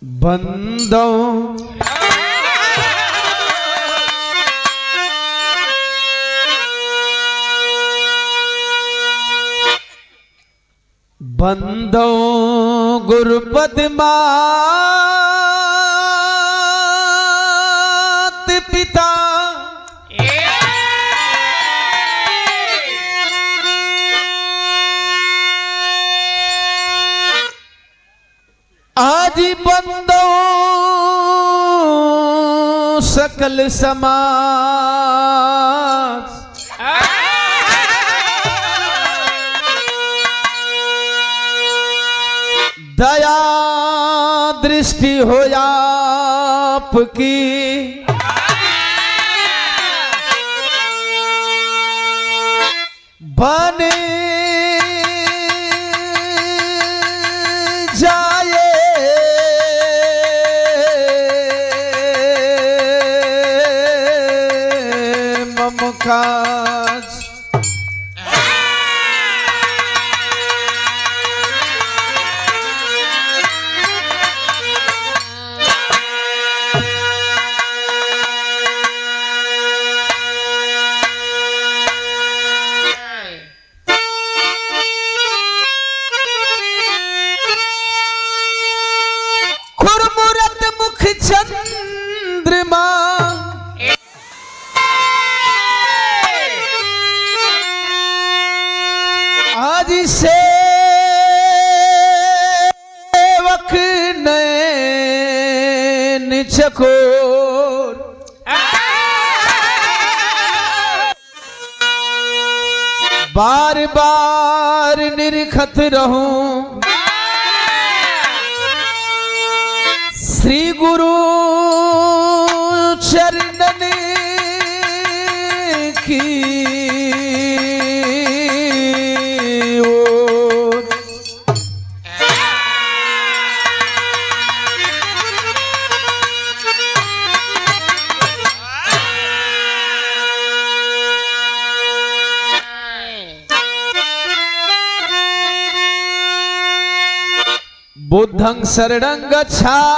बंदों बंदों गुरुपद मात पिता आज बंदों सकल समाज दया दृष्टि हो आपकी बने जाए ममकाज खुरमुरत मुख चंद्रमा आज सेवक नैन चकोर बार बार निरखत रहूं श्री गुरु चरणन की ओर। बुद्धं शरणं गच्छामि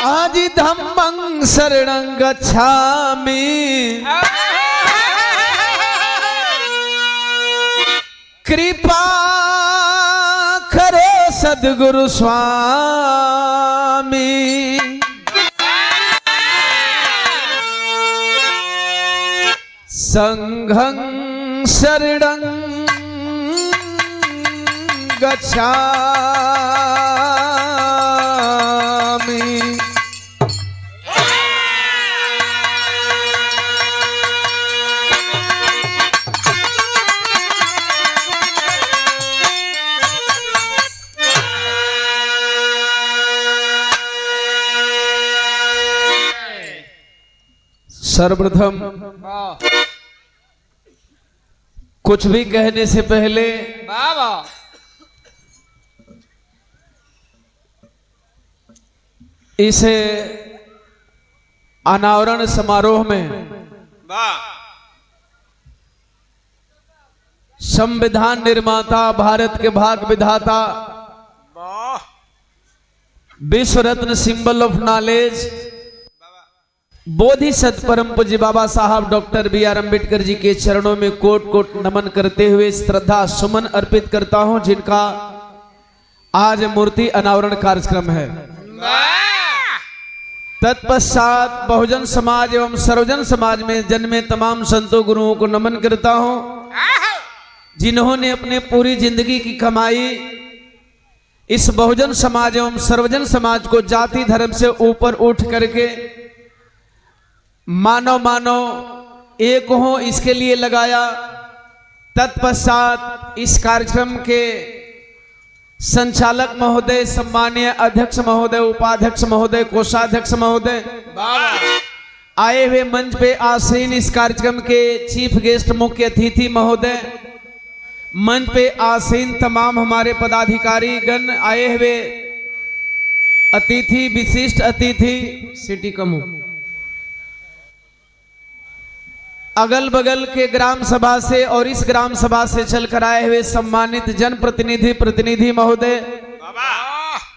आज धम्मं शरणं गच्छामि कृपा करो सद्गुरु स्वामी संघं शरणं गच्छामि सर्वप्रथम कुछ भी कहने से पहले इस अनावरण समारोह में संविधान निर्माता भारत के भाग विधाता विश्व रत्न सिंबल ऑफ नॉलेज बोधिसत्व परम पूज्य बाबा साहब डॉक्टर बी.आर. अम्बेडकर जी के चरणों में कोट कोट नमन करते हुए श्रद्धा सुमन अर्पित करता हूं जिनका आज मूर्ति अनावरण कार्यक्रम है। तत्पश्चात बहुजन समाज एवं सर्वजन समाज में जन्मे तमाम संतों गुरुओं को नमन करता हूं जिन्होंने अपने पूरी जिंदगी की कमाई इस बहुजन समाज एवं सर्वजन समाज को जाति धर्म से ऊपर उठ करके मानव एक हो इसके लिए लगाया। तत्पश्चात इस कार्यक्रम के संचालक महोदय, सम्मानीय अध्यक्ष महोदय, उपाध्यक्ष महोदय, कोषाध्यक्ष महोदय, आए हुए मंच पे आसीन इस कार्यक्रम के चीफ गेस्ट मुख्य अतिथि महोदय, मंच पे आसीन तमाम हमारे पदाधिकारी गण, आए हुए अतिथि, विशिष्ट अतिथि, सिटी कमू, अगल बगल के ग्राम सभा से और इस ग्राम सभा से चलकर आए हुए सम्मानित प्रतिनिधि महोदय,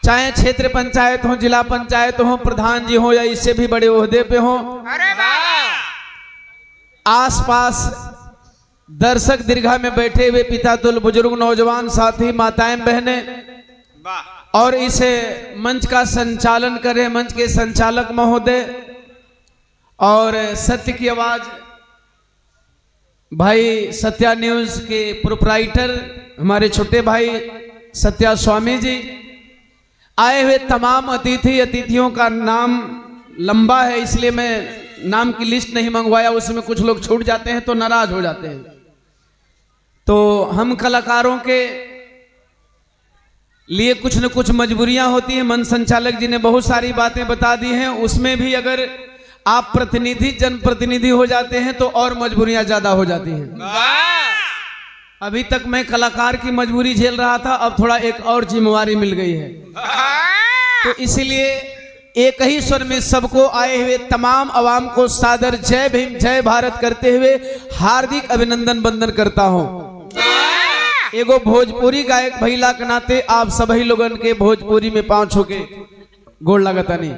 चाहे क्षेत्र पंचायत हो, जिला पंचायत हो, प्रधान जी हो या इससे भी बड़े ओहदे पे हो, आसपास दर्शक दीर्घा में बैठे हुए पिता तुल बुजुर्ग नौजवान साथी माताएं बहनें और इस मंच का संचालन कर रहे मंच के संचालक महोदय और सत्य की आवाज भाई सत्या न्यूज के प्रोपराइटर हमारे छोटे भाई सत्या स्वामी जी, आए हुए तमाम अतिथियों का नाम लंबा है इसलिए मैं नाम की लिस्ट नहीं मंगवाया, उसमें कुछ लोग छूट जाते हैं तो नाराज हो जाते हैं। तो हम कलाकारों के लिए कुछ न कुछ मजबूरियां होती हैं। मंच संचालक जी ने बहुत सारी बातें बता दी हैं, उसमें भी अगर आप जनप्रतिनिधि हो जाते हैं तो और मजबूरियां ज्यादा हो जाती हैं। अभी तक मैं कलाकार की मजबूरी झेल रहा था, अब थोड़ा एक और जिम्मेवारी मिल गई है, तो इसलिए एक ही स्वर में सबको आए हुए तमाम आवाम को सादर जय भीम जय भारत करते हुए हार्दिक अभिनंदन वंदन करता हूं। एगो भोजपुरी गायक भैला के नाते आप सभी लोगन के भोजपुरी में पांव छू के गोड़ लगता नहीं।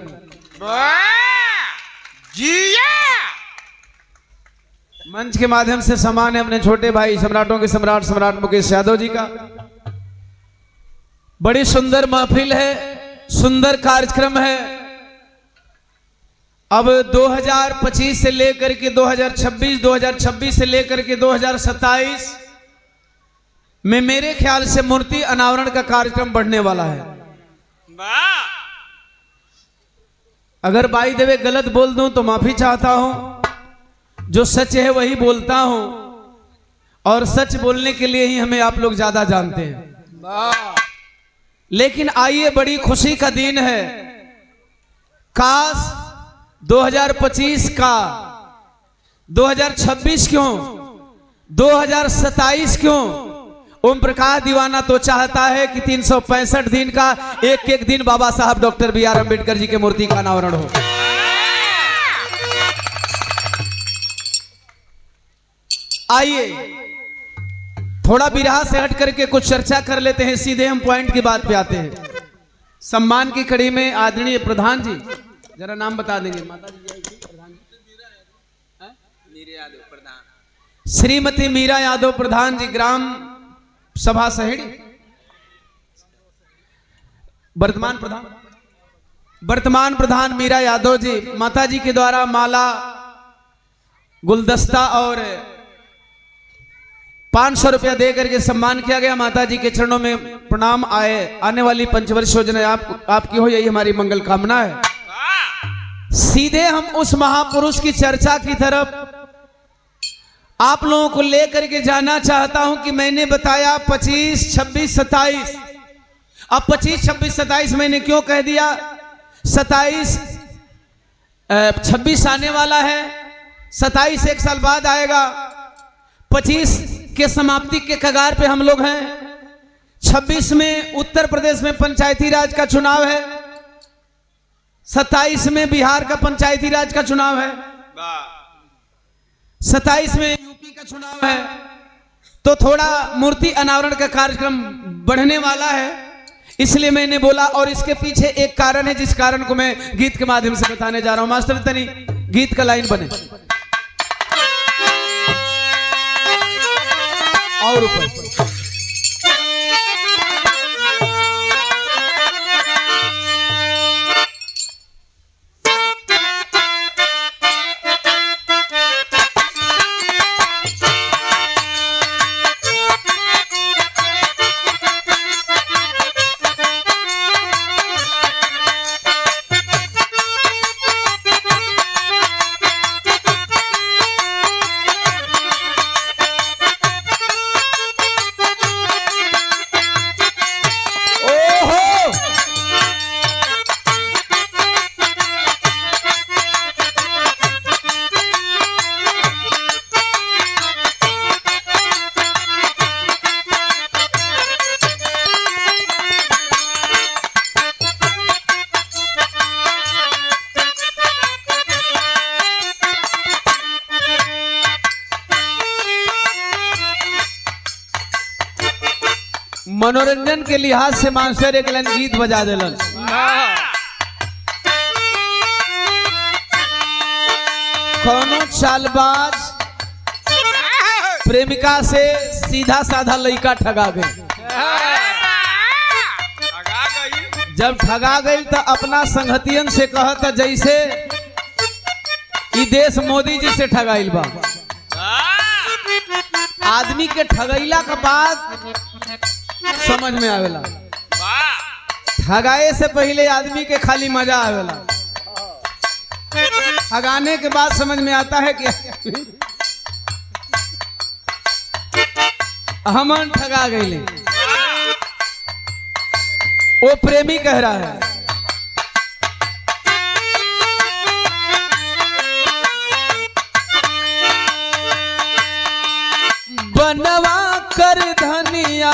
मंच के माध्यम से सम्मान है अपने छोटे भाई सम्राटों के सम्राट मुकेश यादव जी का। बड़ी सुंदर महफिल है, सुंदर कार्यक्रम है। अब 2025 से लेकर के 2026 से लेकर के 2027 में मेरे ख्याल से मूर्ति अनावरण का कार्यक्रम बढ़ने वाला है। अगर बाई देवे गलत बोल दूं तो माफी चाहता हूं, जो सच है वही बोलता हूं और सच बोलने के लिए ही हमें आप लोग ज्यादा जानते हैं। लेकिन आइए, बड़ी खुशी का दिन है। काश 2025 का 2026 क्यों 2027 क्यों, ओम प्रकाश दीवाना तो चाहता है कि 365 दिन का एक एक दिन बाबा साहब डॉक्टर बी.आर. अम्बेडकर जी के मूर्ति का अनावरण हो। आइए थोड़ा बिरहा से हट करके कुछ चर्चा कर लेते हैं, सीधे हम पॉइंट की बात पे आते हैं। सम्मान की कड़ी में आदरणीय प्रधान जी, जरा नाम बता देंगे। माता जी श्रीमती मीरा यादव प्रधान जी, ग्राम सभा सहेड़ी, वर्तमान प्रधान मीरा यादव जी, माता जी के द्वारा माला, गुलदस्ता और 500 रुपया दे करके सम्मान किया गया। माता जी के चरणों में प्रणाम। आने वाली पंचवर्ष योजना आपकी हो, यही हमारी मंगल कामना है। सीधे हम उस महापुरुष की चर्चा की तरफ आप लोगों को लेकर के जाना चाहता हूं कि मैंने बताया 25, 26, 27। अब 25, 26, 27 मैंने क्यों कह दिया? 26 आने वाला है, 27 एक साल बाद आएगा, 25 के समाप्ति के कगार पे हम लोग हैं, 26 में उत्तर प्रदेश में पंचायती राज का चुनाव है, 27 में बिहार का पंचायती राज का चुनाव है, 27 में यूपी का चुनाव है। तो थोड़ा मूर्ति अनावरण का कार्यक्रम बढ़ने वाला है, इसलिए मैंने बोला। और इसके पीछे एक कारण है, जिस कारण को मैं गीत के माध्यम से बताने जा रहा हूं। मास्टर तनी गीत का लाइन बने और ऊपर मनोरंजन के लिहाज से मास्टर एक लाइन गीत बजा दिलन। कौनो चालबाज प्रेमिका से सीधा साधा लड़का ठगा गए। जब ठगा गई तो अपना संगतियन से कहता जैसे ई देश मोदी जी से ठगाइल बा। आदमी के ठगैला के बाद समझ में आवेला, ठगाए से पहले आदमी के खाली मजा आवेला, ठगाने के बाद समझ में आता है कि हम ठगा गए। वो प्रेमी कह रहा है, बनवा कर धनिया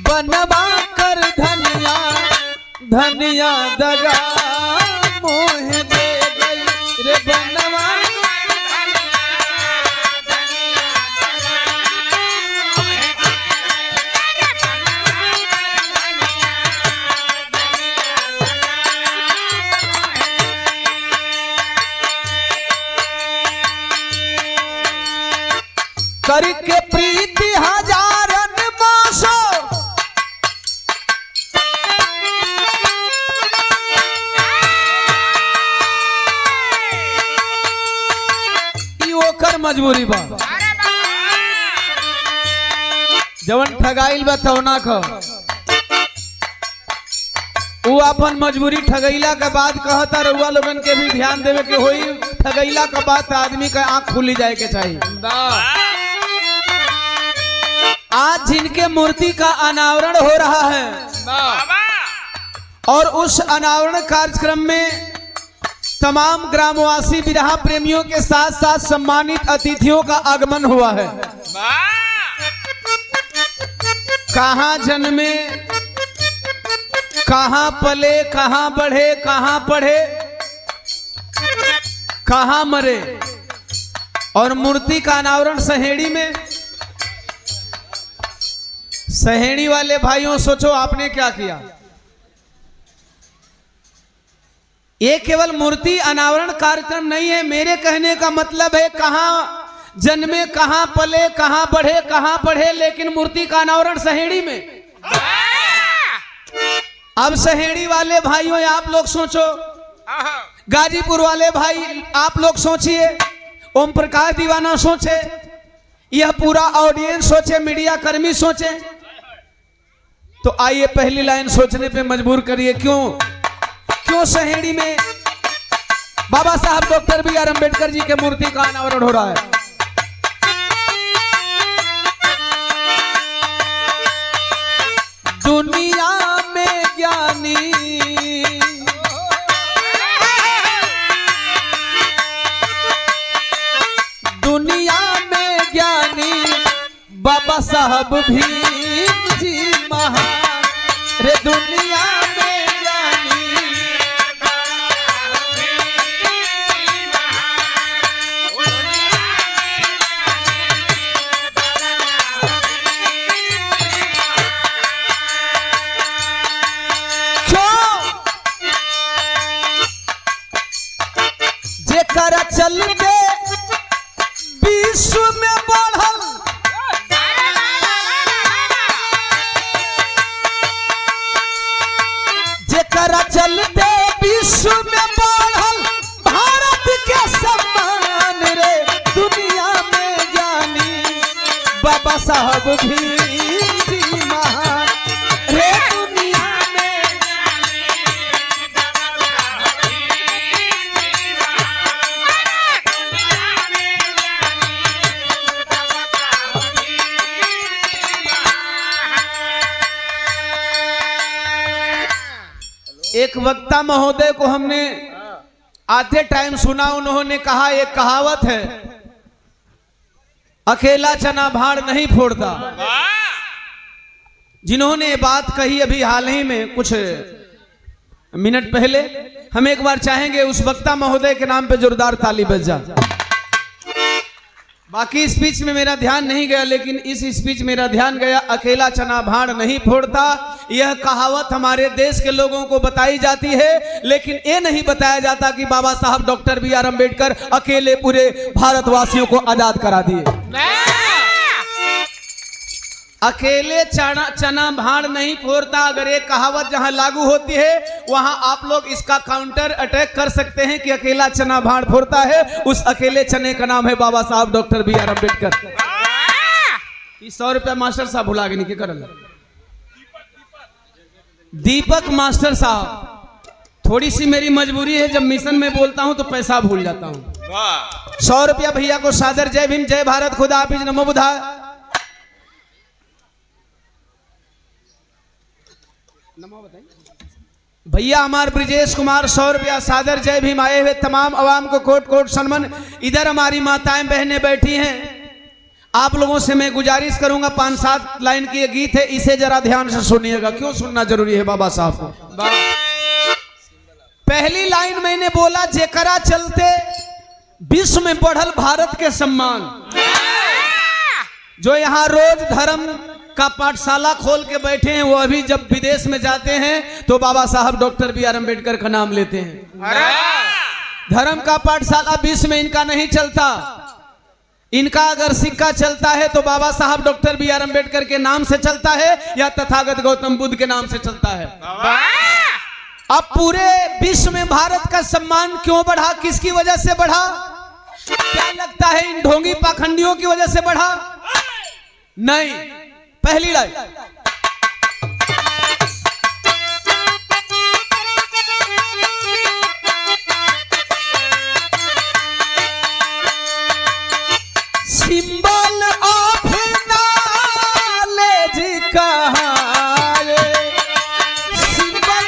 बनवा कर धनिया, धनिया दगा मोह दे गई रे बनवा। करके प्रीति हजारन मासो, ओकर मजबूरी बा। जवन ठगाइल बा तवना ख वो अपन मजबूरी ठगैला के बाद कहता रउआ लोगन के भी ध्यान देवे के होई। ठगैला के बाद आदमी का आंख खुली जाए के चाहिए। आज जिनके मूर्ति का अनावरण हो रहा है और उस अनावरण कार्यक्रम में तमाम ग्रामवासी बिरहा प्रेमियों के साथ साथ सम्मानित अतिथियों का आगमन हुआ है। कहां जन्मे, कहां पले, कहां बढ़े, कहां पढ़े, कहां मरे, और मूर्ति का अनावरण सहेड़ी में। सहेड़ी वाले भाइयों सोचो आपने क्या किया। ये केवल मूर्ति अनावरण कार्यक्रम नहीं है, मेरे कहने का मतलब है कहां जन्मे, कहां पले, कहां बढ़े, कहां पढ़े, लेकिन मूर्ति का अनावरण सहेड़ी में। अब सहेड़ी वाले भाइयों आप लोग सोचो, गाजीपुर वाले भाई आप लोग सोचिए, ओम प्रकाश दीवाना सोचे, यह पूरा ऑडियंस सोचे, मीडिया कर्मी सोचे। तो आइए पहली लाइन सोचने पे मजबूर करिए, क्यों सहेड़ी में बाबा साहब डॉक्टर बी.आर. अम्बेडकर जी के मूर्ति का अनावरण हो रहा है। दुनिया में ज्ञानी दुनिया में ज्ञानी बाबा साहब भीम जी महान रे। दुनिया में ज्ञानी जेकर चलते विश्व में बढ़ल, जेकर चलते विश्व में बढ़ल भारत के सम्मान रे। दुनिया में ज्ञानी बाबा साहब भीम जी महान रे। दुनिया में एक वक्ता महोदय को हमने आते टाइम सुना, उन्होंने कहा एक कहावत है, अकेला चना भाड़ नहीं फोड़ता। जिन्होंने ये बात कही अभी हाल ही में कुछ मिनट पहले, हम एक बार चाहेंगे उस वक्ता महोदय के नाम पे जोरदार ताली बज जा। बाकी स्पीच में मेरा ध्यान नहीं गया, लेकिन इस स्पीच मेरा ध्यान गया। अकेला चना भाड़ नहीं फोड़ता, यह कहावत हमारे देश के लोगों को बताई जाती है, लेकिन ये नहीं बताया जाता कि बाबा साहब डॉक्टर BR अम्बेडकर अकेले पूरे भारतवासियों को आजाद करा दिए। अकेले चना भाड़ नहीं फोड़ता, अगर एक कहावत जहां लागू होती है वहां आप लोग इसका काउंटर अटैक कर सकते हैं कि अकेला चना भाड़ फोड़ता है, उस अकेले चने का नाम है बाबा साहब डॉक्टर BR अम्बेडकर। 100 रुपया मास्टर साहब भुला गए नहीं कर दीपक मास्टर साहब। थोड़ी सी मेरी मजबूरी है, जब मिशन में बोलता हूं तो पैसा भूल जाता हूं। 100 रुपया भैया को सादर। जय भीम, जय भारत, खुदा हाफिज, नमो बुद्धाय। भैया हमारे ब्रिजेश कुमार 100 रुपया सादर। जय भीम। आए हुए तमाम अवाम को कोट कोट सन्मान। इधर हमारी माताएं बहनें बैठी हैं, आप लोगों से मैं गुजारिश करूंगा, 5-7 लाइन की ये गीत है, इसे जरा ध्यान से सुनिएगा। क्यों सुनना जरूरी है बाबा साहब को। पहली लाइन मैंने बोला, जेकरा चलते विश्व में बढ़ल भारत के सम्मान। जो यहाँ रोज धर्म का पाठशाला खोल के बैठे हैं, वो अभी जब विदेश में जाते हैं तो बाबा साहब डॉक्टर BR अम्बेडकर का नाम लेते हैं। धर्म का पाठशाला विश्व में इनका नहीं चलता। इनका अगर सिक्का चलता है तो बाबा साहब डॉक्टर BR अम्बेडकर के नाम से चलता है या तथागत गौतम बुद्ध के नाम से चलता है। अब पूरे विश्व में भारत का सम्मान क्यों बढ़ा, किसकी वजह से बढ़ा? क्या लगता है इन ढोंगी पाखंडियों की वजह से बढ़ा? नहीं। पहली लाइन, सिंबल ऑफ नॉलेज कहाँ है, सिंबल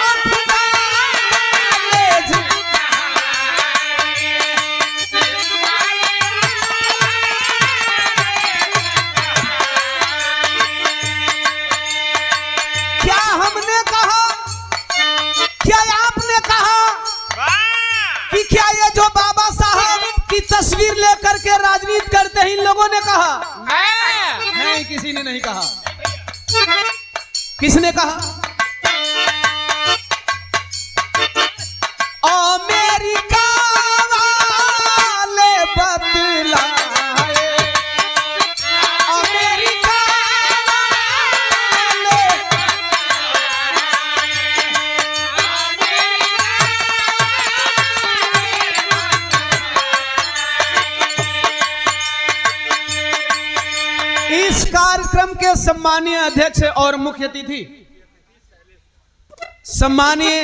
ऑफ नॉलेज क्या हमने कहा, क्या आपने कहा कि क्या ये जो बाबा साहब की तस्वीर लेकर के राजनीति करते हैं इन लोगों ने कहा? नहीं, किसी ने नहीं कहा। किसने कहा? अमेरिका वाले बदलाए, अमेरिका वाले इस कार्यक्रम के सम्मानीय अध्यक्ष और मुख्य अतिथि सम्मानीय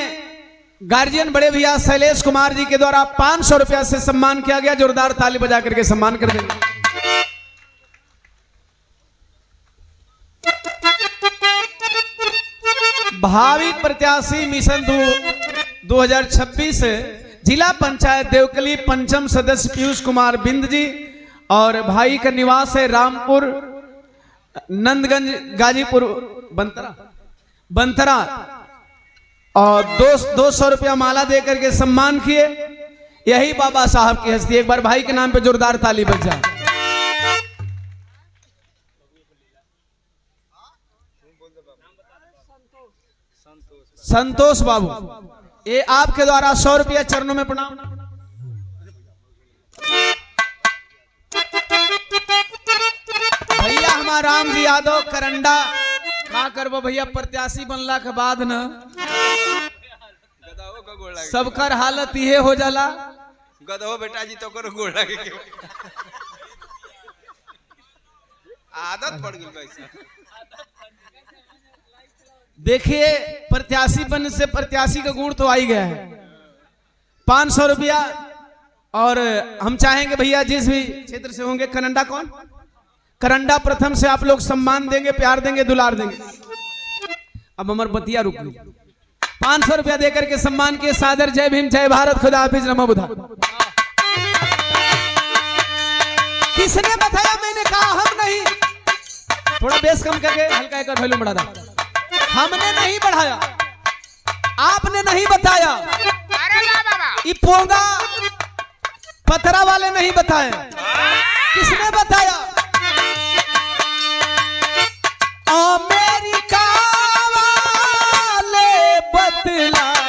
गार्जियन बड़े भैया शैलेश कुमार जी के द्वारा 500 रुपया से सम्मान किया गया। जोरदार ताली बजा करके सम्मान कर देंगे। भावी प्रत्याशी मिशन 2026 जिला पंचायत देवकली पंचम सदस्य पीयूष कुमार बिंद जी, और भाई का निवास है रामपुर नंदगंज गाजीपुर बंतरा, और 200 रुपया माला देकर के सम्मान किए। यही बाबा साहब की हस्ती। एक बार भाई के नाम पे जोरदार ताली बज जाए। संतोष बाबू, ये आपके द्वारा 100 रुपया चरणों में प्रणाम। भैया हमारा राम जी यादव करंडा, का करबो भैया, प्रत्याशी बनला के बाद न सबकर हालत ये हो जाला। गदहो बेटा जी तो करो गोड़ लगे के आदत पड़ गई भाई। देखिए, प्रत्याशी बनने से प्रत्याशी का गुण तो आ ही गया है। 500 रुपया, और हम चाहेंगे भैया जिस भी क्षेत्र से होंगे, करंडा कौन, करंडा प्रथम से आप लोग सम्मान देंगे, प्यार देंगे, दुलार देंगे। अब अमर बतिया रुक गई। 500 रुपया देकर के सम्मान के सादर। जय भीम, जय भारत, खुदा हाफिज, नमो बुद्धा। किसने बताया? मैंने कहा हम नहीं। थोड़ा बेस कम करके हल्का एक वॉल्यूम बढ़ा था। हमने नहीं बढ़ाया, आपने नहीं बताया, अरे वाह बाबा, ये पोंगा पथरा वाले नहीं बताए, किसने बताया? अमेरिका वाले बतलाए।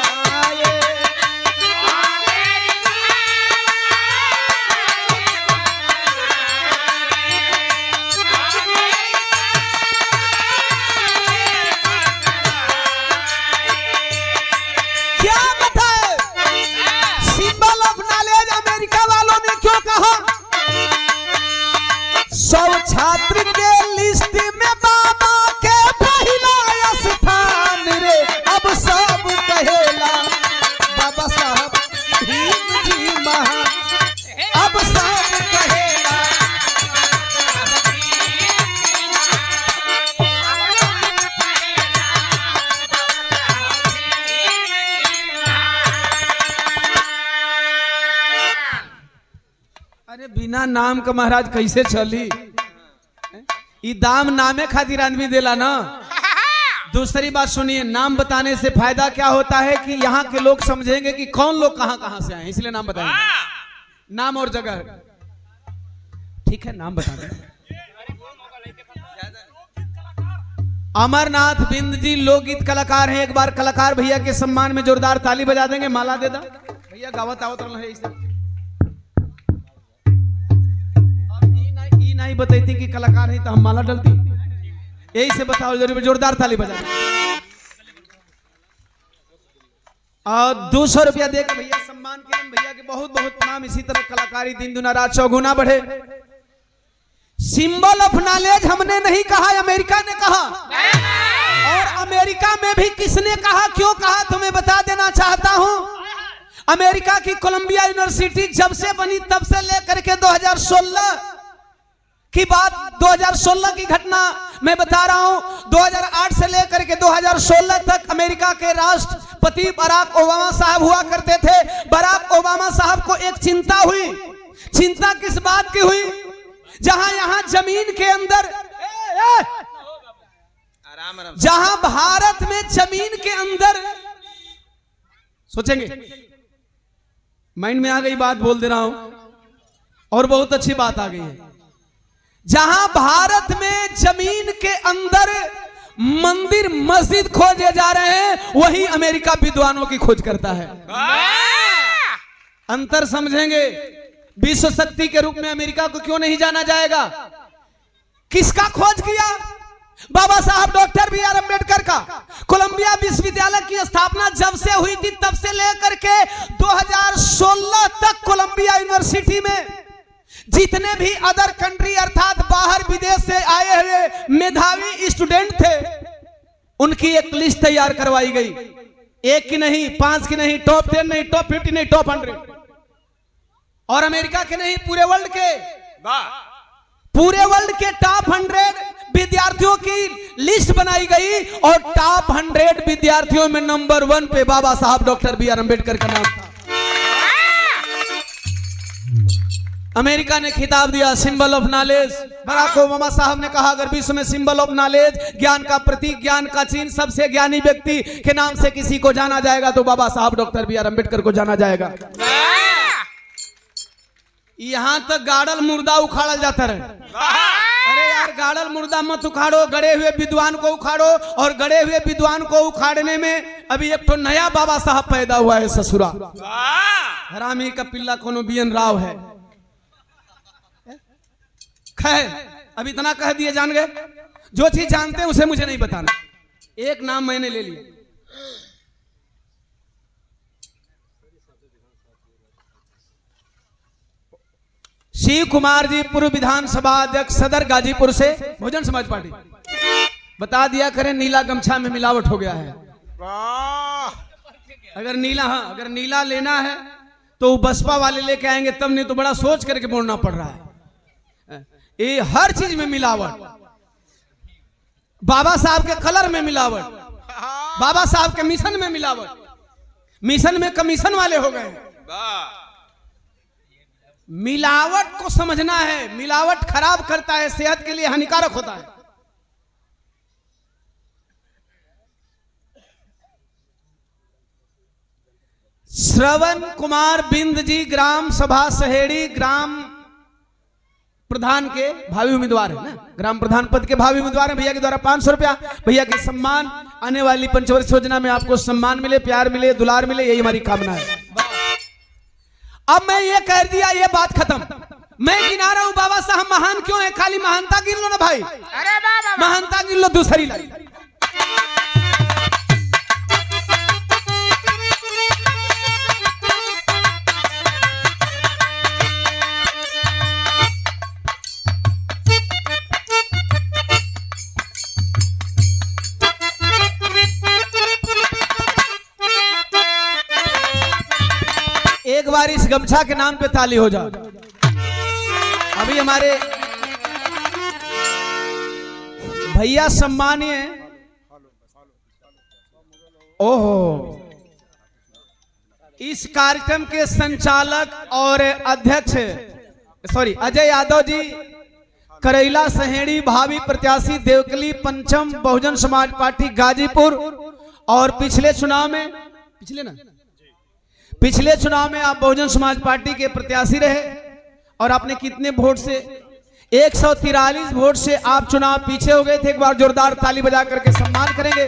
क्या बताए? सिंबल ऑफ नॉलेज अमेरिका वालों ने क्यों कहा? 100 छात्र के लिस्ट में बाबा के पहला स्थान रे, अब सब कहेला बाबा साहब भीम जी महान, अब सब कहेला। अरे बिना नाम का महाराज कैसे चली? ई दाम नामे खातिर आदमी देला ना। दूसरी बात सुनिए, नाम बताने से फायदा क्या होता है कि यहाँ के लोग समझेंगे कि कौन लोग कहाँ कहाँ से आए, इसलिए नाम बताएंगे। नाम और जगह, ठीक है नाम बता दें। अमरनाथ बिंद जी लोकगीत कलाकार हैं। एक बार कलाकार भैया के सम्मान में जोरदार ताली बजा देंगे। माला दे दा भैया, गावत आवत है इसे। नहीं बताती कि कलाकार है तो हम माला डलती, यही से बताओ जरूर, जोरदार ताली बजा। और 200 रुपया देकर भैया सम्मान किरण भैया के बहुत बहुत प्रणाम। इसी तरह कलाकारी दिन दुना रात चौगुना बढ़े। सिंबल ऑफ नॉलेज हमने नहीं कहा, अमेरिका ने कहा। और अमेरिका में भी किसने कहा, क्यों कहा, तुम्हें बता देना चाहता हूं। अमेरिका की कोलंबिया यूनिवर्सिटी जब से बनी तब से लेकर के 2016 की बात, 2016 की घटना मैं बता रहा हूं। 2008 से लेकर के 2016 तक अमेरिका के राष्ट्रपति बराक ओबामा साहब हुआ करते थे। बराक ओबामा साहब को एक चिंता हुई। चिंता किस बात की हुई? जहां यहां जमीन के अंदर आराम आराम, जहां भारत में जमीन के अंदर, सोचेंगे माइंड में आ गई बात, बोल दे रहा हूं, और बहुत अच्छी बात आ गई है। जहां भारत में जमीन के अंदर मंदिर मस्जिद खोजे जा रहे हैं, वही अमेरिका विद्वानों की खोज करता है। अंतर समझेंगे। विश्व शक्ति के रूप में अमेरिका को क्यों नहीं जाना जाएगा? किसका खोज किया? बाबा साहब डॉक्टर बी आर अम्बेडकर का। कोलंबिया विश्वविद्यालय की स्थापना जब से हुई थी तब से लेकर के 2016 तक कोलंबिया यूनिवर्सिटी में जितने भी अदर कंट्री अर्थात बाहर विदेश से आए हुए मेधावी स्टूडेंट थे, उनकी एक लिस्ट तैयार करवाई गई। एक की नहीं, 5 की नहीं, टॉप 10 नहीं, टॉप 50 नहीं, टॉप 100। और अमेरिका के नहीं, पूरे वर्ल्ड के टॉप 100 विद्यार्थियों की लिस्ट बनाई गई। और टॉप 100 विद्यार्थियों में नंबर 1 पे बाबा साहब डॉक्टर बी आर अम्बेडकर का नाम था। अमेरिका ने खिताब दिया symbol of knowledge. Barack Obama साहब ने कहा अगर विश्व में सिंबल ऑफ नॉलेज, ज्ञान का प्रतीक, ज्ञान का चिन्ह, सबसे ज्ञानी व्यक्ति के नाम से किसी को जाना जाएगा तो बाबा साहब डॉक्टर बी आर अम्बेडकर को जाना जाएगा। यहां तक गाड़ल मुर्दा उखाड़ल जाता रहे। अरे यार, गाड़ल मुर्दा मत उखाड़ो, गड़े हुए विद्वान को उखाड़ो। और गड़े हुए विद्वान को उखाड़ने में अभी एक तो नया बाबा साहब पैदा हुआ है ससुरा। हरामी का पिल्ला कोनो बीएन राव है। खैर, अब इतना कह दिए, जान गए। जो चीज जानते हैं उसे मुझे नहीं बताना। एक नाम मैंने ले लिया, शिव कुमार जी, पूर्व विधानसभा अध्यक्ष सदर गाजीपुर से, बहुजन समाज पार्टी। बता दिया करें नीला गमछा में मिलावट हो गया है। अगर नीला, हाँ, अगर नीला लेना है तो बसपा वाले लेके आएंगे तब, नहीं तो बड़ा सोच करके बोलना पड़ रहा है। ये हर चीज में मिलावट। बाबा साहब के कलर में मिलावट, बाबा साहब के मिशन में मिलावट। मिशन में कमीशन वाले हो गए। मिलावट को समझना है। मिलावट खराब करता है, सेहत के लिए हानिकारक होता है। श्रवण कुमार बिंद जी ग्राम सभा सहेड़ी ग्राम प्रधान के भावी उम्मीदवार है ना, ग्राम प्रधान पद के भावी उम्मीदवार है। भैया के द्वारा 500 रुपया भैया के सम्मान, आने वाली पंचवर्ष योजना में आपको सम्मान मिले, प्यार मिले, दुलार मिले, यही हमारी कामना है। अब मैं ये कह दिया, ये बात खत्म। मैं गिना रहा हूं बाबा साहब महान क्यों है, खाली महानता गिन लो ना भाई। अरे बाबा महानता गिन लो दूसरी लाइन। एक बार इस गमछा के नाम पे ताली हो जाओ। अभी हमारे भैया सम्मानीय, ओहो, इस कार्यक्रम के संचालक और अध्यक्ष अजय यादव जी, करैला सहेड़ी भावी प्रत्याशी देवकली पंचम बहुजन समाज पार्टी गाजीपुर। और पिछले चुनाव में आप बहुजन समाज पार्टी के प्रत्याशी रहे और आपने कितने वोट से, 143 वोट से आप चुनाव पीछे हो गए थे। एक बार जोरदार ताली बजा करके सम्मान करेंगे।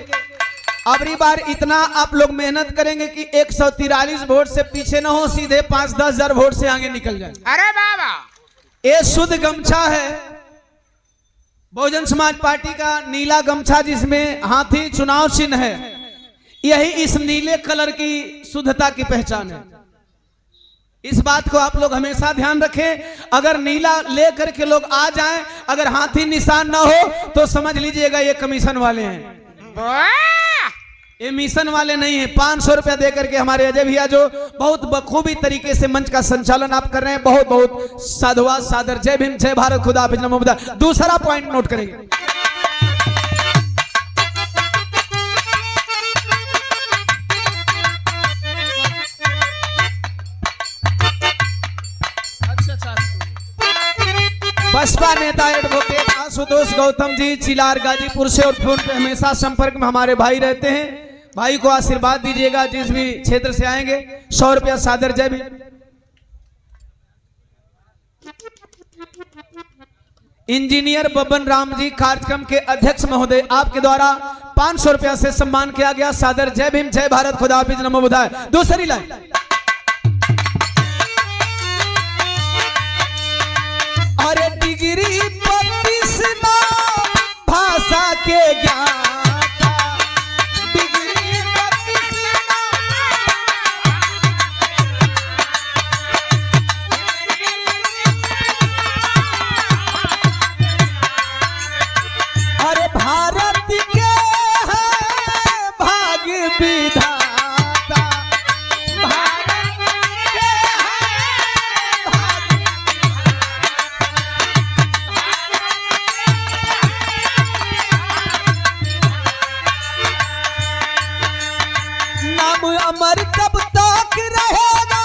अगली बार इतना आप लोग मेहनत करेंगे कि 143 वोट से पीछे ना हो, सीधे 5-10 हजार वोट से आगे निकल जाए। अरे बाबा ये शुद्ध गमछा है बहुजन समाज पार्टी का, नीला गमछा जिसमें हाथी चुनाव चिन्ह है। यही इस नीले कलर की शुद्धता की पहचान है। इस बात को आप लोग हमेशा ध्यान रखें। अगर नीला लेकर के लोग आ जाएं, अगर हाथी निशान ना हो तो समझ लीजिएगा ये कमीशन वाले हैं, ये मिशन वाले नहीं है। 500 रुपया देकर के हमारे अजय भैया जो बहुत बखूबी तरीके से मंच का संचालन आप कर रहे हैं, बहुत बहुत साधुवाद सादर। जय भीम, जय भारत, खुदा हाफिज, नमो बुद्धाय। दूसरा पॉइंट नोट करेंगे। बसपा नेता एडवोकेट आशुतोष गौतम जी चिलार गाजीपुर से, और फोन पे हमेशा संपर्क में हमारे भाई रहते हैं। भाई को आशीर्वाद दीजिएगा, जिस भी क्षेत्र से आएंगे 100 रुपया सादर। जय भी। इंजीनियर बबन राम जी कार्यक्रम के अध्यक्ष महोदय, आपके द्वारा 500 रुपया से सम्मान किया गया सादर। जय भीम, जय भारत, खुदा हाफिज, नमो बुद्धाय। दूसरी लाइन। अरे डिग्री 32 भाषा के ज्ञाता, डिग्री 32 अरे भारत के है भाग्य विधाता, भारत के है भाग्य नाम अमर तब तक रहेगा,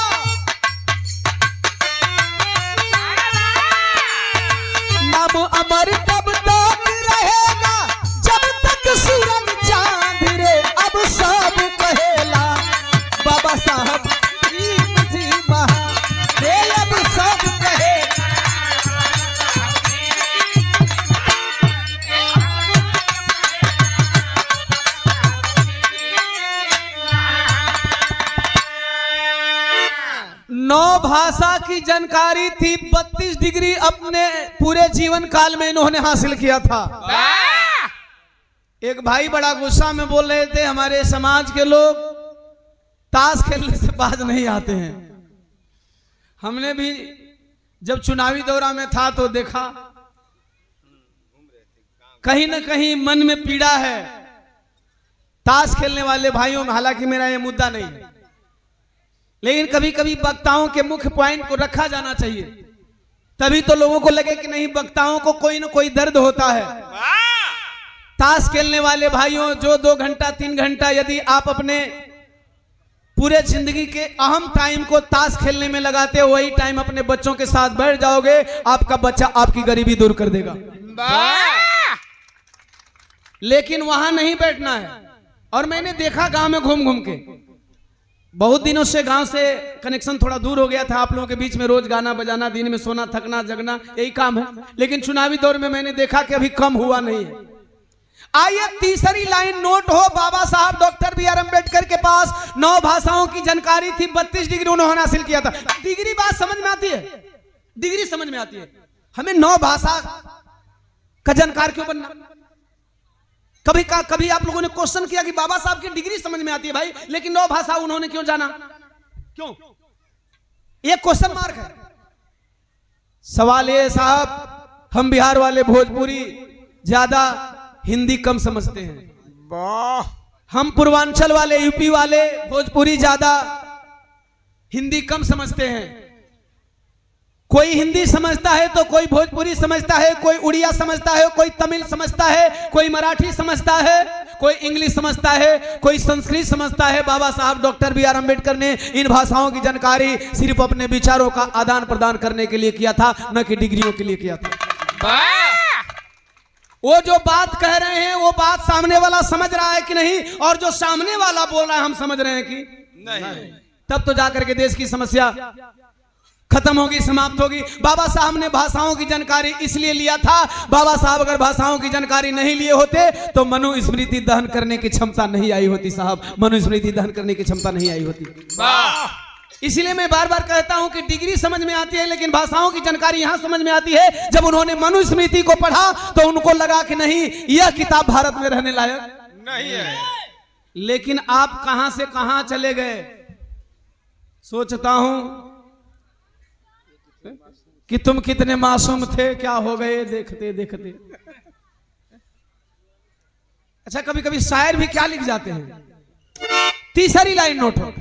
नाम अमर तब तक रहेगा, जब तक सूरज चांद रे। अब सब कहेला बाबा साहब जी महान रे, अब सब कहे। नौ भाषा की जानकारी थी, 32 डिग्री अपने पूरे जीवन काल में इन्होंने हासिल किया था। एक भाई बड़ा गुस्सा में बोल रहे थे, हमारे समाज के लोग ताश खेलने से बाज नहीं आते हैं। हमने भी जब चुनावी दौरा में था तो देखा, कहीं ना कहीं मन में पीड़ा है ताश खेलने वाले भाइयों में। हालांकि मेरा ये मुद्दा नहीं है, लेकिन कभी कभी वक्ताओं के मुख्य पॉइंट को रखा जाना चाहिए, तभी तो लोगों को लगे कि नहीं, वक्ताओं को कोई ना कोई दर्द होता है। ताश खेलने वाले भाइयों, जो 2 घंटा 3 घंटा यदि आप अपने पूरे जिंदगी के अहम टाइम को ताश खेलने में लगाते हो, वही टाइम अपने बच्चों के साथ बैठ जाओगे, आपका बच्चा आपकी गरीबी दूर कर देगा। लेकिन वहां नहीं बैठना है। और मैंने देखा गांव में घूम घूम के, बहुत दिनों से गांव से कनेक्शन थोड़ा दूर हो गया था। आप लोगों के बीच में रोज गाना बजाना, दिन में सोना, थकना, जगना, यही काम है। लेकिन चुनावी दौर में मैंने देखा कि अभी कम हुआ नहीं है। आइए तीसरी लाइन नोट हो। बाबा साहब डॉक्टर बी आर अम्बेडकर के पास 9 भाषाओं की जानकारी थी, 32 डिग्री उन्होंने हासिल किया था। डिग्री बात समझ में आती है, डिग्री समझ में आती है। हमें 9 भाषा का जानकार क्यों बनना? कभी आप लोगों ने क्वेश्चन किया कि बाबा साहब की डिग्री समझ में आती है भाई, लेकिन 9 भाषा उन्होंने क्यों जाना? क्यों? ये क्वेश्चन मार्क है। सवाल ये साहब, हम बिहार वाले भोजपुरी ज्यादा, हिंदी कम समझते हैं। वाह। हम पूर्वांचल वाले, यूपी वाले भोजपुरी ज्यादा, हिंदी कम समझते हैं। कोई हिंदी समझता है तो कोई भोजपुरी समझता है, कोई उड़िया समझता है, कोई तमिल समझता है, कोई मराठी समझता है, कोई इंग्लिश समझता है, कोई संस्कृत समझता है। बाबा साहब डॉक्टर बी आर अम्बेडकर ने इन भाषाओं की जानकारी सिर्फ अपने विचारों का आदान प्रदान करने के लिए किया था, न कि डिग्रियों के लिए किया था। वो जो बात कह रहे हैं वो बात सामने वाला समझ रहा है कि नहीं, और जो सामने वाला बोल रहा है हम समझ रहे हैं कि नहीं, तब तो जाकर के देश की समस्या खत्म होगी, समाप्त होगी। बाबा साहब ने भाषाओं की जानकारी इसलिए लिया था। बाबा साहब अगर भाषाओं की जानकारी नहीं लिए होते तो मनुस्मृति दहन करने की क्षमता नहीं आई होती। साहब, मनुस्मृति दहन करने की क्षमता नहीं आई होती। इसलिए मैं बार बार कहता हूं कि डिग्री समझ में आती है, लेकिन भाषाओं की जानकारी यहां समझ में आती है जब उन्होंने मनुस्मृति को पढ़ा तो उनको लगा कि नहीं, यह किताब भारत में रहने लायक नहीं है। लेकिन आप कहां से कहां चले गए। सोचता हूं कि तुम कितने मासूम थे, क्या हो गए देखते देखते। अच्छा, कभी कभी शायर भी क्या लिख जाते हैं। तीसरी लाइन नोट हो।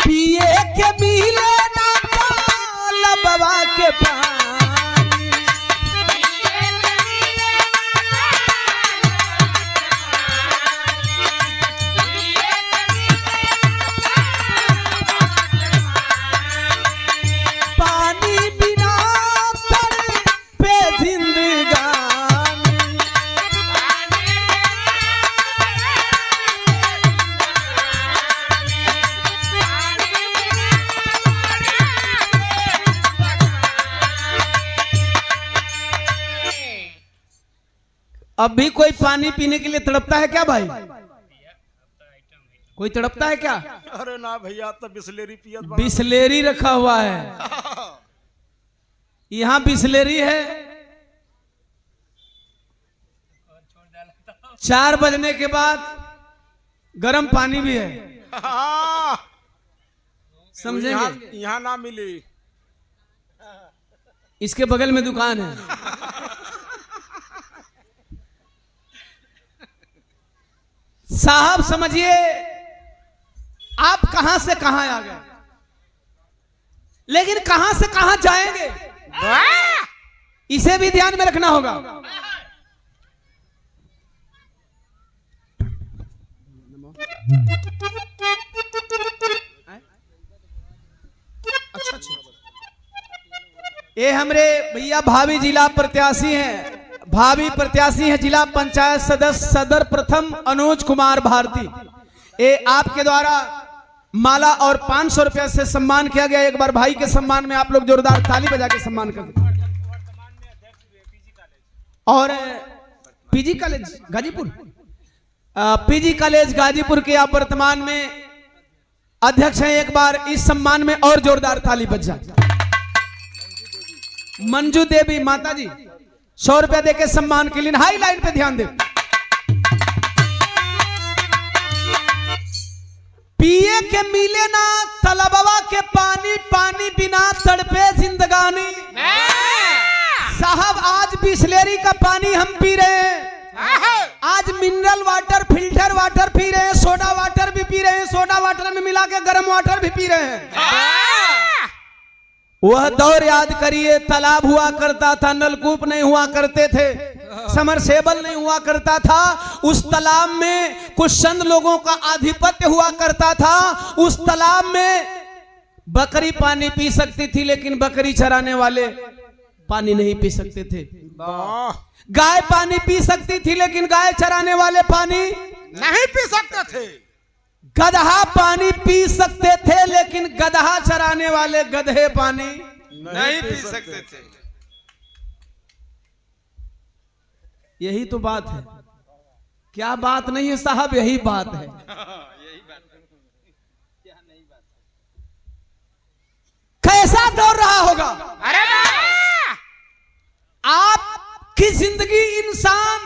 पिए के मिले ना लबवा के पानी, पानी बिना तर पे जिंदगानी। अब भी कोई पानी पीने के लिए तड़पता है क्या भाई? कोई तड़पता है क्या? अरे ना भैया, तो बिस्लेरी पियत बड़ा। बिस्लेरी रखा हुआ है, यहां बिस्लेरी है। 4 बजने के बाद गर्म पानी भी है, समझेंगे? यहाँ ना मिली। इसके बगल में दुकान है। साहब समझिए, आप कहां से कहां आ गए, लेकिन कहां से कहां जाएंगे इसे भी ध्यान में रखना होगा। अच्छा, ये हमरे भैया भावी जिला प्रत्याशी हैं, भावी प्रत्याशी है जिला पंचायत सदस्य सदर प्रथम अनुज कुमार भारती। ये आपके द्वारा माला और 500 रुपया से सम्मान किया गया। एक बार भाई के सम्मान में आप लोग जोरदार ताली बजा के सम्मान कर दें। और PG college Ghazipur, PG college Ghazipur के आप वर्तमान में अध्यक्ष हैं। एक बार इस सम्मान में और जोरदार ताली बज जाए। मंजू देवी माता जी 100 रुपया देके सम्मान के लिए। हाई लाइन पे ध्यान दे। पिए के मिले ना तलबवा के पानी, पानी बिना तड़पे जिंदगानी। साहब, आज बिस्लेरी का पानी हम पी रहे हैं, आज mineral water, filter water P रहे हैं, सोडा वाटर भी पी रहे हैं, सोडा वाटर में मिला के गर्म वाटर भी पी रहे हैं। वह दौर याद करिए, तालाब हुआ करता था, नलकूप नहीं हुआ करते थे, समरसेबल नहीं हुआ करता था। उस तालाब में कुछ चंद लोगों का आधिपत्य हुआ करता था। उस तालाब में बकरी पानी पी सकती थी, लेकिन बकरी चराने वाले पानी नहीं पी सकते थे। वाह गाय पानी पी सकती थी लेकिन गाय चराने वाले पानी नहीं पी सकते थे। गदहा पानी पी सकते थे लेकिन गदहा चराने वाले गधे पानी नहीं पी सकते थे। यही तो बात है। क्या बात नहीं है साहब, यही बात है। कैसा दौर रहा होगा। अरे वाह! आपकी जिंदगी इंसान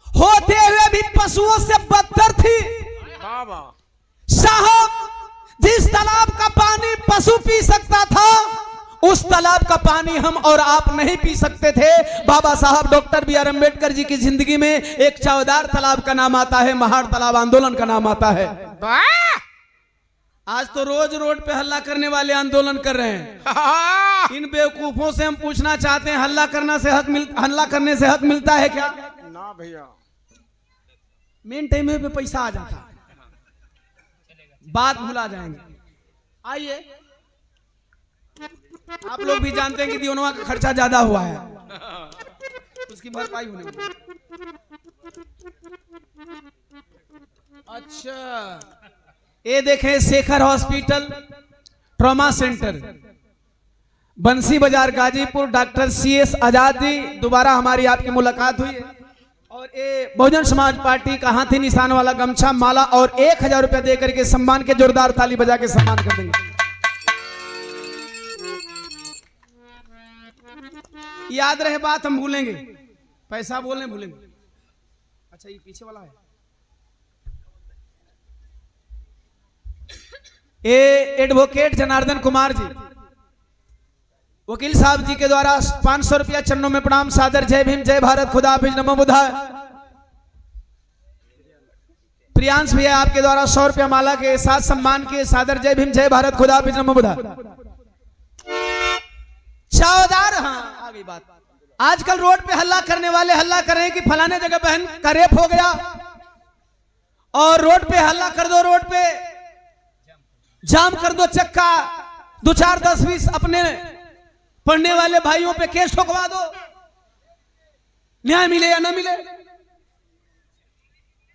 होते हुए भी पशुओं से बदतर थी। बाबा साहब, जिस तालाब का पानी पशु पी सकता था उस तालाब का पानी हम और आप नहीं पी सकते थे। बाबा साहब doctor B are Ambedkar ji की जिंदगी में एक चावदार तालाब का नाम आता है, महाड़ तालाब आंदोलन का नाम आता है। आज तो रोज रोड पे हल्ला करने वाले आंदोलन कर रहे हैं। इन बेवकूफों से हम पूछना चाहते हैं, हल्ला करने से हक मिलता है क्या? ना भैया। मेन टाइम पे पैसा आ जाता, बात भुला जाएंगे। आइए, आप लोग भी जानते हैं कि दियोनवा का खर्चा ज्यादा हुआ है, उसकी भरपाई होने वाली। अच्छा, ये देखें शेखर हॉस्पिटल ट्रॉमा सेंटर, बंसी बाजार गाजीपुर, डॉक्टर CS आजाद जी, दोबारा हमारी आपकी मुलाकात हुई है। और ये बहुजन समाज पार्टी का हाथी निशान वाला गमछा, माला और 1000 रुपया देकर के सम्मान के जोरदार ताली बजा के सम्मान कर देंगे। याद रहे बात, हम भूलेंगे, पैसा बोलने भूलेंगे। अच्छा, ये पीछे वाला है। ये एडवोकेट जनार्दन कुमार जी, वकील साहब जी के द्वारा 500 रुपया चरणों में प्रणाम सादर। जय भीम, जय भारत, खुदा हाफिज, नमो बुद्धाय। प्रियांश भैया आपके द्वारा 100 रुपया माला के साथ सम्मान के सादर। जय भीम, जय भारत, खुदा हाफिज, नमो बुद्धाय। चावदार, हाँ आ गई बात। आजकल रोड पे हल्ला करने वाले हल्ला कर रहे हैं कि फलाने जगह बहन का रेप हो गया और रोड पे हल्ला कर दो, रोड पे जाम कर दो चक्का, 2 4 10 20 अपने पढ़ने वाले भाइयों पे केस ठोकवा दो, न्याय मिले या ना मिले।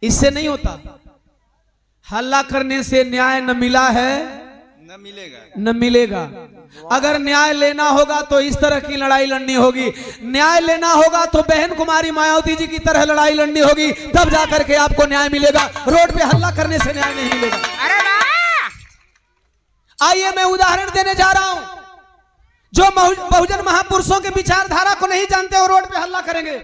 इससे नहीं होता। हल्ला करने से न्याय न मिला है, न मिलेगा। अगर न्याय लेना होगा तो इस तरह की लड़ाई लड़नी होगी। न्याय लेना होगा तो बहन कुमारी मायावती जी की तरह लड़ाई लड़नी होगी, तब जाकर के आपको न्याय मिलेगा। रोड पे हल्ला करने से न्याय नहीं मिलेगा। अरे वाह! आइए मैं उदाहरण देने जा रहा हूं। जो बहुजन महापुरुषों के विचारधारा को नहीं जानते वो रोड पे हल्ला करेंगे,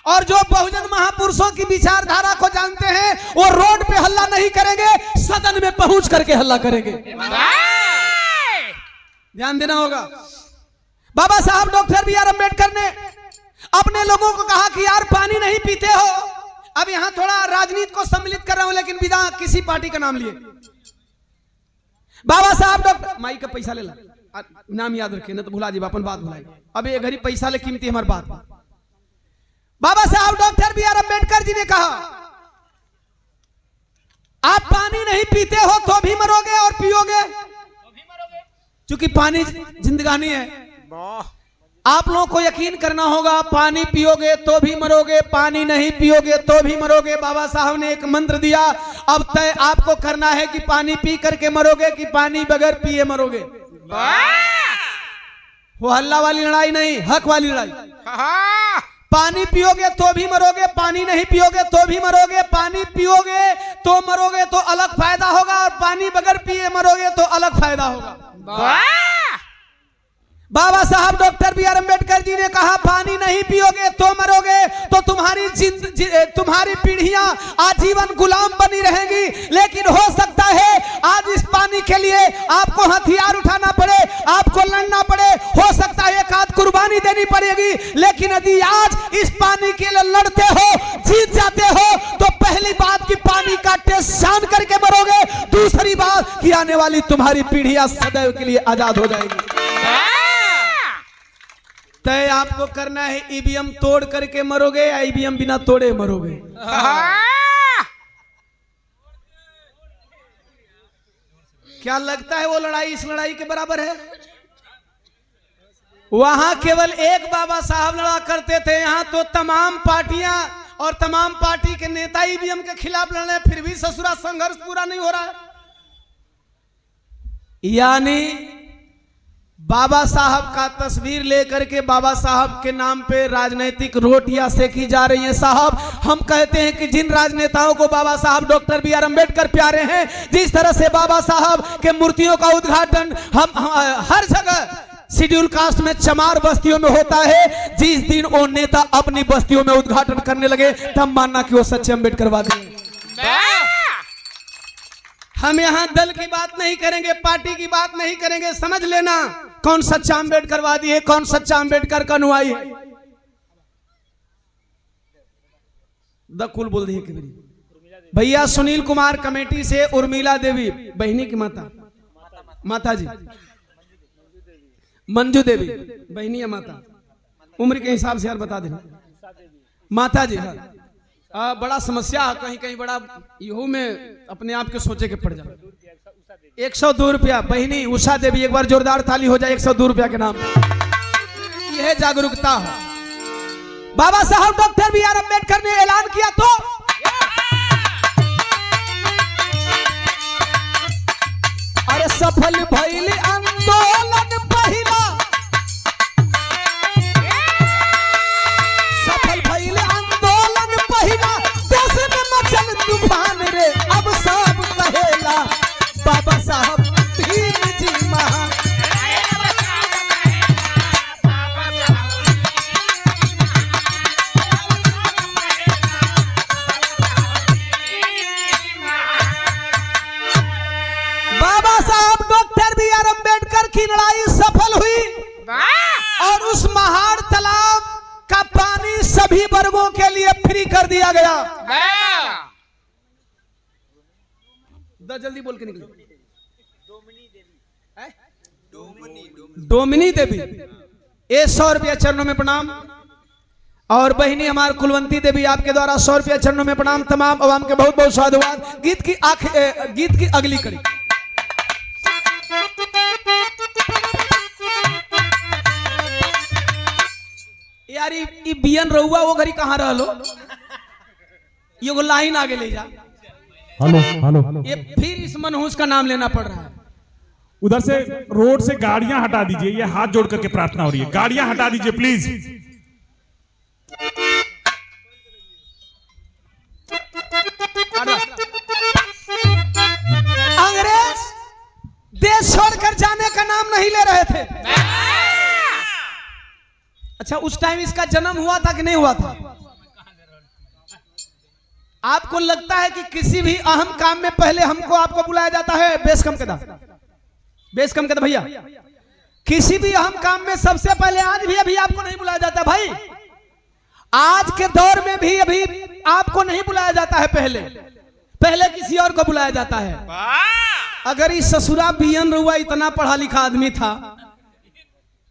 और जो बहुजन महापुरुषों की विचारधारा को जानते हैं वो रोड पे हल्ला नहीं करेंगे, सदन में पहुंच करके हल्ला करेंगे। ध्यान देना होगा। बाबा साहब डॉक्टर बी आर अम्बेडकर ने अपने लोगों को कहा कि यार पानी नहीं पीते हो। अब यहां थोड़ा राजनीति को सम्मिलित कर रहा हूं, लेकिन बिना किसी पार्टी का नाम लिए। बाबा साहब डॉक्टर, माई का पैसा ले ला, नाम याद रखे, ना तो भुला जी, अपन बात भुलाई। अब ये घड़ी पैसा ले कीमती हमारी बात। बाबा साहब doctor B are Ambedkar ji ने कहा आप पानी नहीं पीते हो तो भी मरोगे और पियोगे, क्योंकि पानी जिंदगानी है। आप लोगों को यकीन करना होगा, पानी पियोगे तो भी मरोगे, पानी नहीं पियोगे तो भी मरोगे। बाबा साहब ने एक मंत्र दिया, अब तय आपको करना है कि पानी पी करके मरोगे कि पानी बगैर पिए मरोगे। वो हल्ला वाली लड़ाई नहीं, हक वाली लड़ाई। पानी पियोगे तो भी मरोगे, पानी नहीं पियोगे तो भी मरोगे। पानी पियोगे तो मरोगे तो अलग फायदा होगा, और पानी बगैर पिए मरोगे तो अलग फायदा होगा। बाबा साहब doctor B are Ambedkar ji ने कहा पानी नहीं पियोगे तो मरोगे, तो तुम्हारी पीढ़ियां आजीवन गुलाम बनी रहेंगी। लेकिन हो सकता है आज इस पानी के लिए आपको हथियार उठाना पड़े, आपको लड़ना पड़े, हो सकता है एक आध कुर्बानी देनी पड़ेगी। लेकिन यदि आज इस पानी के लिए लड़ते हो, जीत जाते हो, तो पहली बात कि पानी का टेस्ट जान करके मरोगे, दूसरी बात कि आने वाली तुम्हारी पीढ़ियां सदैव के लिए आजाद हो जाएगी। तय आपको करना है, ईवीएम तोड़ करके मरोगे या ईवीएम बिना तोड़े मरोगे। क्या लगता है वो लड़ाई इस लड़ाई के बराबर है? वहां केवल एक बाबा साहब लड़ा करते थे, यहाँ तो तमाम पार्टियां और तमाम पार्टी के नेता ईवीएम के खिलाफ लड़ रहे, फिर भी ससुरा संघर्ष पूरा नहीं हो रहा है। यानी बाबा साहब का तस्वीर लेकर के बाबा साहब के नाम पे राजनीतिक रोटियां सेकी जा रही हैं। साहब, हम कहते हैं कि जिन राजनेताओं को बाबा साहब डॉक्टर बी.आर. अम्बेडकर प्यारे हैं, जिस तरह से बाबा साहब के मूर्तियों का उद्घाटन हम हर जगह शेड्यूल कास्ट में चमार बस्तियों में होता है, जिस दिन वो नेता अपनी बस्तियों में उद्घाटन करने लगे तब मानना कि वो सच्चे अम्बेडकरवादी हैं। हम यहाँ दल की बात नहीं करेंगे, पार्टी की बात नहीं करेंगे, समझ लेना कौन सच्चा अम्बेडकरवादी है, कौन सच्चा अम्बेडकर का अनुयायी है। दकुल बोल दी भैया। सुनील कुमार कमेटी से उर्मिला देवी बहनी की माता जी मंजू देवी बहनी है माता, उम्र के हिसाब से यार बता देना माता जी। हाँ, बड़ा समस्या है, कहीं कहीं बड़ा यहू में अपने आप के सोचे के पड़ जाए। 102 रुपया बहनी उषा देवी, एक बार जोरदार ताली हो जाए 102 रुपया के नाम। यह जागरूकता है। बाबा साहब डॉक्टर बी.आर. अम्बेडकर ने ऐलान किया तो अरे सफल भइल आंदोलन पहिला, सफल भइल आंदोलन पहिला, देश में मचल तूफान रे, अब सब कहेला बाबा साहब भीम जी महान। बाबा साहब डॉक्टर बी.आर. अम्बेडकर की लड़ाई सफल हुई और उस महान तालाब का पानी सभी वर्गों के लिए फ्री कर दिया गया। जल्दी बोल के निकले। डोमिनी देवी, 100 रुपया चरणों में प्रणाम। और बहिनी हमारे कुलवंती देवी, आपके द्वारा 100 रुपया चरणों में प्रणाम। तमाम अवाम के बहुत बहुत साधुवाद। गीत की अगली कड़ी। यार ये बियन रहुआ वो घड़ी कहाँ रहलो, ये लाइन आगे ले जा। हेलो हेलो, ये फिर इस मनहूस का नाम लेना पड़ रहा है। उधर से रोड से गाड़ियां हटा दीजिए, ये हाथ जोड़ करके प्रार्थना हो रही है, गाड़ियां हटा दीजिए प्लीज। अंग्रेज देश छोड़कर जाने का नाम नहीं ले रहे थे। अच्छा, उस टाइम इसका जन्म हुआ था कि नहीं हुआ था? आपको लगता है कि किसी भी अहम काम में पहले हमको आपको बुलाया जाता है? बेस कम कर भैया। किसी भी अहम काम में सबसे पहले आज भी अभी आपको नहीं बुलाया जाता भाई। आज के दौर में भी अभी आपको नहीं बुलाया जाता है, पहले किसी और को बुलाया जाता है। अगर इस ससुरा बियन रुआ इतना पढ़ा लिखा आदमी था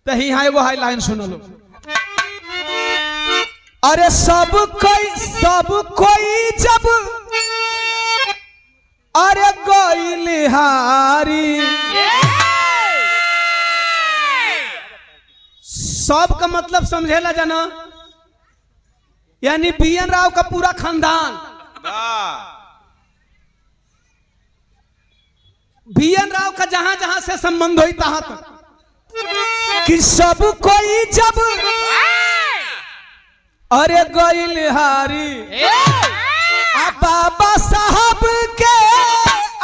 तो यहाँ एगो हाई लाइन सुन लो। अरे सब कोई जब अरे गइल हारी, सब का मतलब समझेला जाना, यानी बीएन राव का पूरा खानदान, बीएन राव का जहां जहां से संबंध हुई तहां तक कि सब कोई जब अरे गइल हारी, आ बाबा साहब के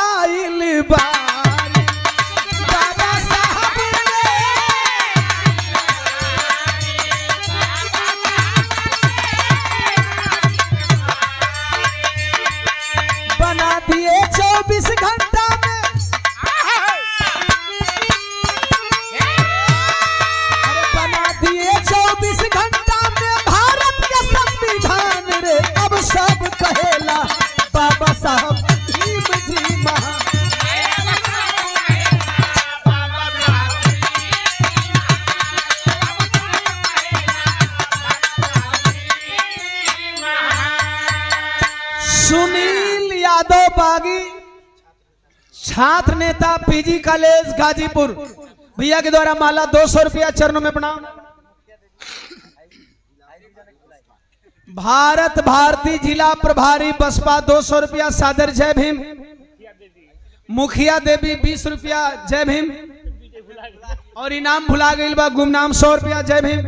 आइल बारी, बाबा साहब बना दिए 24 घंटा में, अरे बना दिए 24 घंटा में भारत के संविधान रे, अब सब कहेला बाबा साहब भीम जी महान। सुनील यादव बागी, छात्र नेता पीजी कॉलेज गाजीपुर, भैया के द्वारा माला 200 रुपया चरणों में प्रणाम। भारत भारती जिला प्रभारी बसपा 200 रुपया सादर जय भीम। मुखिया देवी 20 रुपया जय भीम। और इनाम भुला गई बा गुमनाम 100 रुपया जय भीम।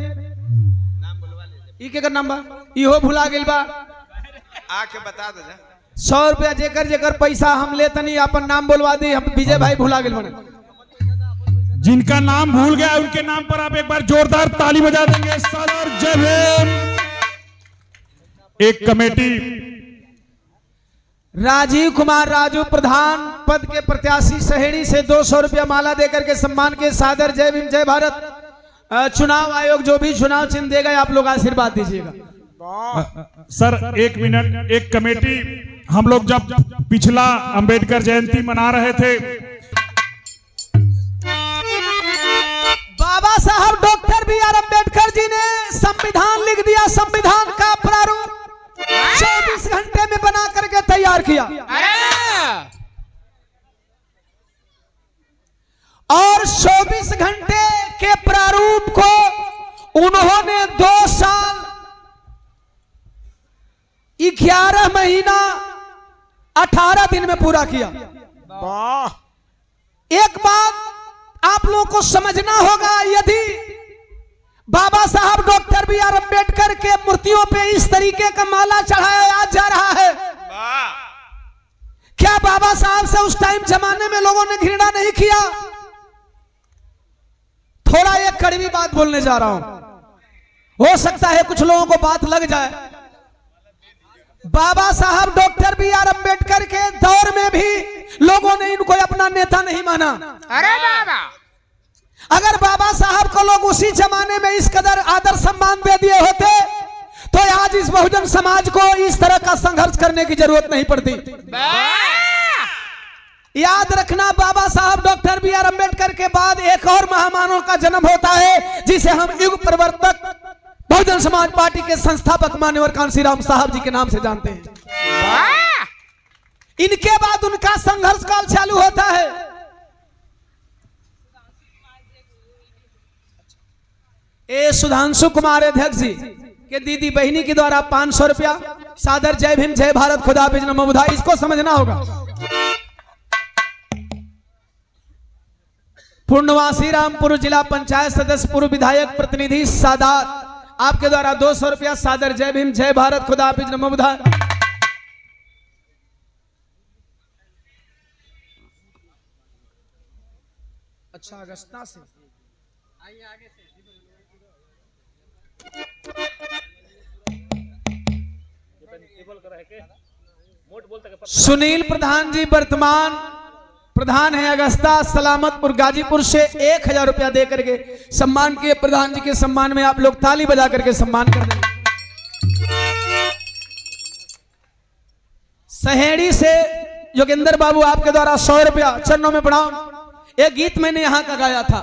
के नाम बा इहो भुला गई बा आके बता दो 100 रुपया जेकर जेकर पैसा हम ले तनी अपन नाम बोलवा दी। हम विजय भाई भुला गए बने। जिनका नाम भूल गया उनके नाम पर आप एक बार जोरदार ताली बजा देंगे। सादर जय भीम। एक कमेटी राजीव कुमार राजू प्रधान पद के प्रत्याशी सहेड़ी से 200 रुपया माला देकर के सम्मान के सादर जय भीम जय भारत। चुनाव आयोग जो भी चुनाव चिन्ह देगा आप लोग आशीर्वाद दीजिएगा। सर एक मिनट, एक कमेटी हम लोग जब पिछला अंबेडकर जयंती मना रहे थे, बाबा साहब doctor B are Ambedkar ji ने संविधान लिख दिया। संविधान का प्रारूप 24 घंटे में बना करके तैयार किया और 24 घंटे के प्रारूप को उन्होंने 2 साल 11 महीना 18 दिन में पूरा किया। एक बात आप लोगों को समझना होगा, यदि बाबा साहब डॉक्टर बी आर अम्बेडकर के मूर्तियों पे इस तरीके का माला चढ़ाया जा रहा है, क्या बाबा साहब से उस टाइम जमाने में लोगों ने घृणा नहीं किया? थोड़ा एक कड़वी बात बोलने जा रहा हूं, हो सकता है कुछ लोगों को बात लग जाए। बाबा साहब डॉक्टर बी आर अम्बेडकर के दौर में भी लोगों ने इनको अपना नेता नहीं माना। अरे बाबा, अगर बाबा साहब को लोग उसी जमाने में इस कदर आदर सम्मान दे दिए होते तो आज इस बहुजन समाज को इस तरह का संघर्ष करने की जरूरत नहीं पड़ती। याद रखना, बाबा साहब डॉक्टर बी आर अम्बेडकर के बाद एक और महामानव का जन्म होता है जिसे हम युग प्रवर्तक बहुजन समाज पार्टी के संस्थापक मान्यवर कांशीराम साहब जी के नाम से जानते हैं। इनके बाद उनका संघर्ष काल चालू होता है। ए सुधांशु कुमार अध्यक्ष जी के दीदी बहिनी के द्वारा 500 रुपया सादर जय भीम जय भारत खुदा हाफिज नमो बुधाई। इसको समझना होगा। पूर्णवासी रामपुर जिला पंचायत सदस्य पूर्व विधायक प्रतिनिधि सादात आपके द्वारा 200 रुपया सादर जय भीम जय भारत खुदा हाफिज नमो बुधाई। अच्छा, अगस्ता से आइए आगे से। सुनील प्रधान जी वर्तमान प्रधान है अगस्ता सलामतपुर गाजीपुर से 1000 रुपया दे करके सम्मान किए। प्रधान जी के सम्मान में आप लोग ताली बजा करके सम्मान कर दें। सहेड़ी से योगेंद्र बाबू आपके द्वारा 100 रुपया चरणों में प्रणाम। एक गीत मैंने यहाँ का गाया था,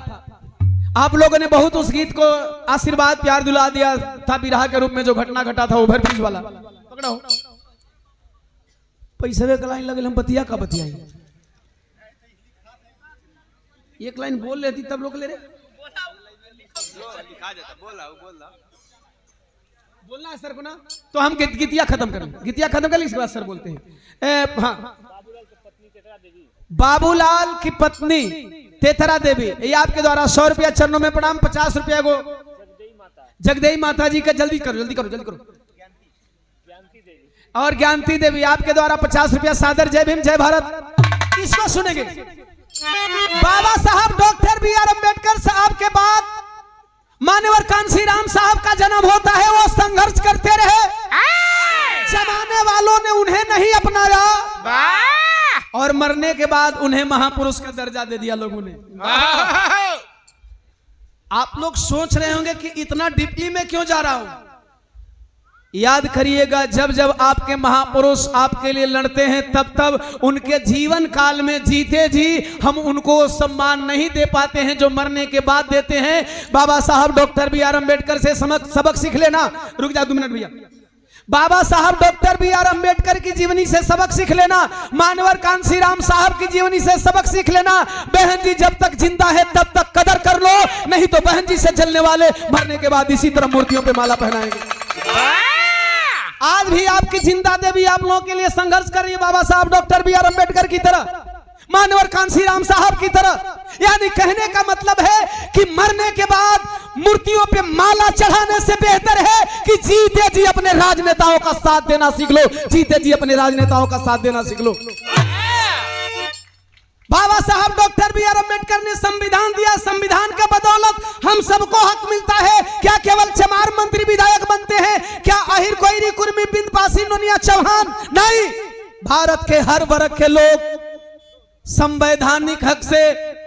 आप लोगों ने बहुत उस गीत को आशीर्वाद प्यार दिला दिया था। बिरहा के रूप में जो घटना घटा था ओवरब्रिज वाला, पकड़ो पैसे का लाइन लगे हम बतिया का बतियाई। एक लाइन बोल लेती तब लोग ले रहे बोलना है सर को ना, तो हम गीतिया खत्म करें। गीतिया खत्म कर इसके बाद सर बोलते हैं। हाँ, बाबूलाल की पत्नी तेतरा देवी, ये आपके द्वारा 100 रुपया चरणों में प्रणाम। 50 रुपया को जगदेई माता जी का, जल्दी करो जल्दी करो जल्दी करो। और ज्ञानती देवी आपके द्वारा 50 रुपया सादर जय भीम जय भारत। इसको सुनेंगे। बाबा साहब डॉक्टर बी आर अम्बेडकर साहब के बाद मान्यवर कांशीराम साहब का जन्म होता है। वो संघर्ष करते रहे, जमाने वालों ने उन्हें नहीं अपनाया और मरने के बाद उन्हें महापुरुष का दर्जा दे दिया लोगों ने। आप लोग सोच रहे होंगे कि इतना डीपली में क्यों जा रहा हूं। याद करिएगा, जब जब आपके महापुरुष आपके लिए लड़ते हैं तब तब उनके जीवन काल में जीते जी हम उनको सम्मान नहीं दे पाते हैं जो मरने के बाद देते हैं। बाबा साहब डॉक्टर बी आर अम्बेडकर से सबक सीख लेना। रुक जा 2 मिनट भैया। बाबा साहब डॉक्टर बी आर अम्बेडकर की जीवनी से सबक सीख लेना, मानवर कांसीराम साहब की जीवनी से सबक सीख लेना। बहन जी जब तक जिंदा है तब तक कदर कर लो, नहीं तो बहन जी से जलने वाले मरने के बाद इसी तरह मूर्तियों पे माला पहनाएंगे। आज भी आपकी जिंदा देवी आप लोगों के लिए संघर्ष कर रही है, बाबा साहब डॉक्टर बी आर अम्बेडकर की तरह, मानवर कांसीराम साहब की तरह। यानी कहने का मतलब है कि मरने के बाद मूर्तियों पे माला चढ़ाने से बेहतर है कि जीते जी अपने राजनेताओं का साथ देना सीख लो, जीते जी अपने राजनेताओं का साथ देना सीख लो। बाबा साहब डॉक्टर बी आर अम्बेडकर ने संविधान दिया, संविधान के बदौलत हम सबको हक मिलता है। क्या केवल चमार मंत्री विधायक बनते हैं? क्या अहिर कोयरी कुर्मी बिंद पासी नोनिया चौहान? नहीं, भारत के हर वर्ग के लोग संवैधानिक हक से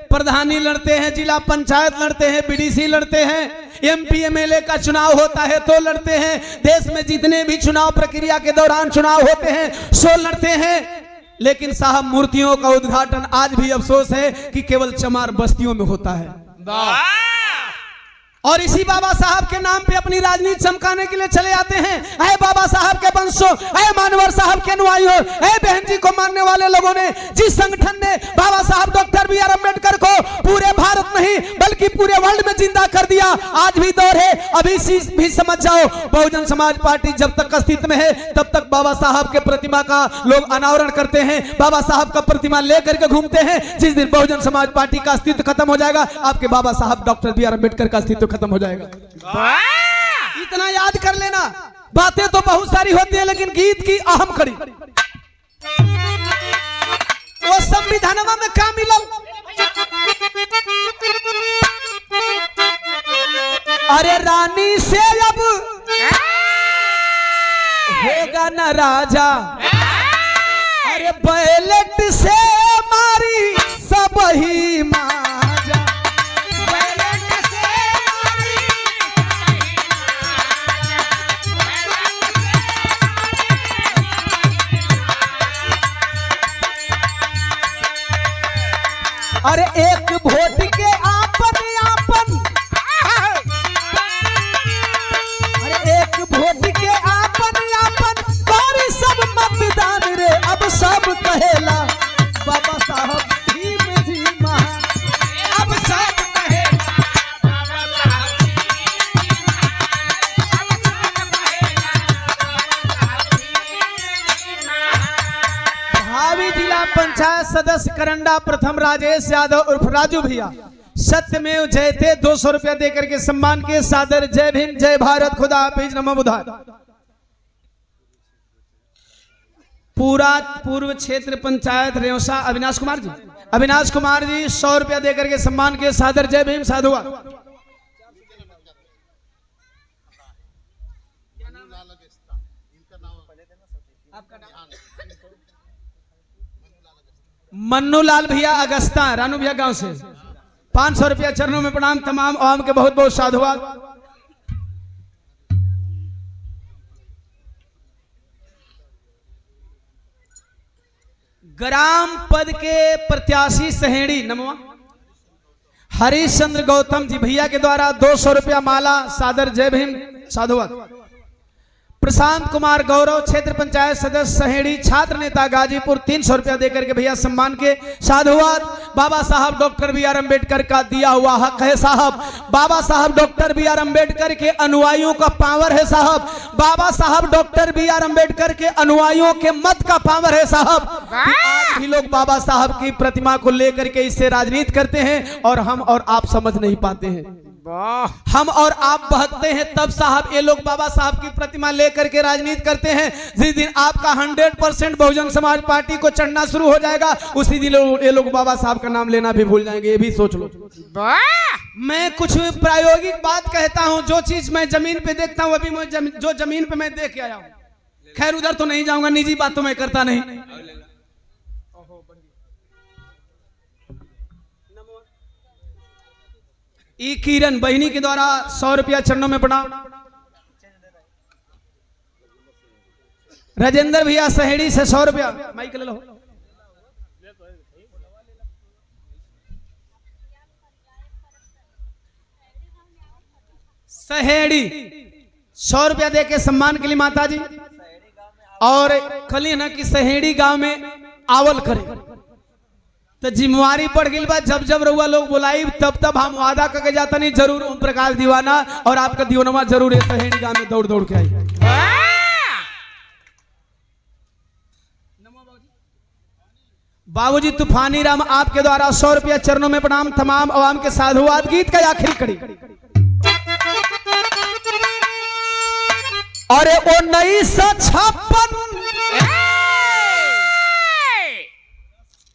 प्रधानी लड़ते हैं, जिला पंचायत लड़ते हैं, बीडीसी लड़ते हैं, एमपी एमएलए का चुनाव होता है तो लड़ते हैं, देश में जितने भी चुनाव प्रक्रिया के दौरान चुनाव होते हैं सो लड़ते हैं। लेकिन साहब मूर्तियों का उद्घाटन आज भी अफसोस है कि केवल चमार बस्तियों में होता है। और इसी बाबा साहब के नाम पे अपनी राजनीति चमकाने के लिए चले आते हैं। ऐ बाबा साहब के वंशों, ऐ मानवर साहब के अनुयायियों, ऐ बहन जी को मानने वाले लोगों ने, जिस संगठन ने बाबा साहब डॉक्टर बी आर अम्बेडकर को पूरे भारत नहीं बल्कि पूरे वर्ल्ड में जिंदा कर दिया, आज भी दौर है, अभी भी समझ जाओ। बहुजन समाज पार्टी जब तक अस्तित्व में है तब तक बाबा साहब के प्रतिमा का लोग अनावरण करते हैं, बाबा साहब का प्रतिमा लेकर के घूमते हैं। जिस दिन बहुजन समाज पार्टी का अस्तित्व खत्म हो जाएगा, आपके बाबा साहब डॉक्टर बी आर अम्बेडकर का अस्तित्व खत्म हो जाएगा। इतना याद कर लेना। बातें तो बहुत सारी होती है लेकिन गीत की अहम कड़ी वो संविधानमा में क्या मिलल? अरे रानी से अब होगा न राजा, अरे बैलेट से मारी सब ही माजा। अरे एक वोट के आपन आपन, अरे एक वोट के आपन आपन करी सब मतदान रे। अब सब कहेला बाबा साहब भीम जी महान, अब सब कहेला बाबा साहब भीम जी महान, अब सब कहेला बाबा साहब भीम जी महान। भावी जिला पंचायत सदस्य करंडा प्रथम राजेश यादव उर्फ राजू भैया सत्यमेव जयते 200 रुपया देकर के सम्मान के सादर। जय भीम, जय भारत, खुदा हाफिज, नमो बुधार। पूरा पूर्व क्षेत्र पंचायत रेवसा अविनाश कुमार जी, अविनाश कुमार जी 100 रुपया देकर के सम्मान के सादर। जय भीम, साधुवाद। मन्नू लाल भैया अगस्ता रानू भैया गांव से 500 रुपया चरणों में प्रणाम। तमाम आवाम के बहुत बहुत साधुवाद। ग्राम पद के प्रत्याशी सहेड़ी नमवा हरिश्चंद्र गौतम जी भैया के द्वारा 200 रुपया माला सादर। जय भीम, साधुवाद। प्रशांत कुमार गौरव क्षेत्र पंचायत सदस्य सहेड़ी छात्र नेता गाजीपुर 300 रुपया देकर के भैया सम्मान के साधुवाद। बाबा साहब डॉक्टर बी आर अम्बेडकर का दिया हुआ हक है साहब, बाबा साहब डॉक्टर बी आर अम्बेडकर के अनुयायियों का पावर है साहब, बाबा साहब डॉक्टर बी आर अम्बेडकर के अनुयायियों के मत का पावर है साहब। आज भी लोग बाबा साहब की प्रतिमा को लेकर के इससे राजनीति करते हैं और हम और आप समझ नहीं पाते हैं। हम और आप बहकते हैं तब साहब ये लोग बाबा साहब की प्रतिमा लेकर के राजनीति करते हैं। जिस दिन आपका 100% बहुजन समाज पार्टी को चढ़ना शुरू हो जाएगा उसी दिन ये लोग बाबा साहब का नाम लेना भी भूल जाएंगे। ये भी सोच लो। मैं कुछ प्रायोगिक बात कहता हूं, जो चीज मैं जमीन पे देखता हूं अभी जो जमीन पे मैं देख के आया हूं। खैर उधर तो नहीं जाऊंगा, निजी बात तो मैं करता नहीं। ई किरण बहिनी के द्वारा 100 रुपया चरणों में प्रणाम। राजेंद्र भैया सहेड़ी से 100 रुपया माइक ले लो। सहेड़ी 100 रुपया दे के सम्मान के लिए माता जी। और कली ना कि सहेड़ी गांव में आवल करे तो जिम्मेवारी बढ़ गई बा। जब जब रउआ लोग बुलाई तब तब हम वादा करके जाता नहीं जरूर ओम प्रकाश दीवाना और आपका दीवानवा जरूर है सहेड़ी गांव में दौड़ दौड़ के आई। बाबूजी तूफानी राम आपके द्वारा 100 रुपया चरणों में प्रणाम। तमाम आवाम के साधुवाद गीत का आखिरी कड़ी। अरे 1956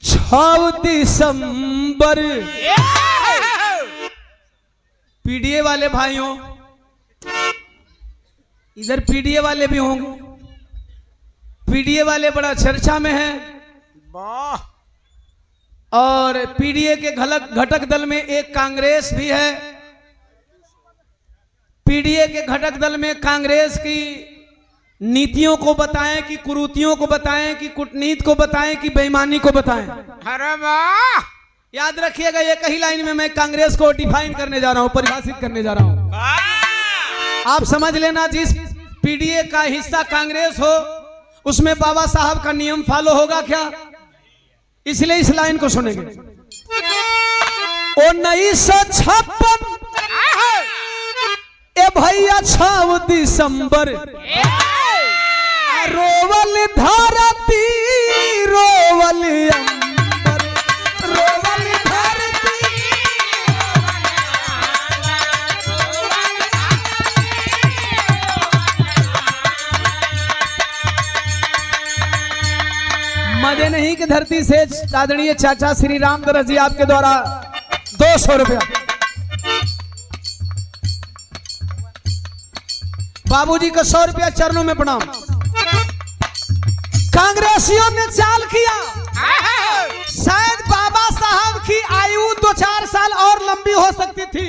6 दिसंबर पीडीए वाले भाइयों, इधर पीडीए वाले भी होंगे, पीडीए वाले बड़ा चर्चा में हैं और पीडीए के घटक दल में एक कांग्रेस भी है। पीडीए के घटक दल में कांग्रेस की नीतियों को बताएं कि कुरीतियों को बताएं कि कूटनीति को बताएं कि बेईमानी को बताएं। अरे वाह, याद रखिएगा एक ही लाइन में मैं कांग्रेस को डिफाइन करने जा रहा हूं, परिभाषित करने जा रहा हूं। आप समझ लेना जिस पीडीए का हिस्सा कांग्रेस हो उसमें बाबा साहब का नियम फॉलो होगा क्या, इसलिए इस लाइन को सुनेंगे। 1956 ए भैया 6 दिसंबर रोवल धरती रोवल अंबर रोवल धरती मजे नहीं कि धरती से आदरणीय चाचा श्री रामदरस जी आपके द्वारा 200 रुपया। बाबूजी का 100 रुपया चरणों में प्रणाम। कांग्रेसियों ने चाल किया, शायद बाबा साहब की आयु 2-4 साल और लंबी हो सकती थी,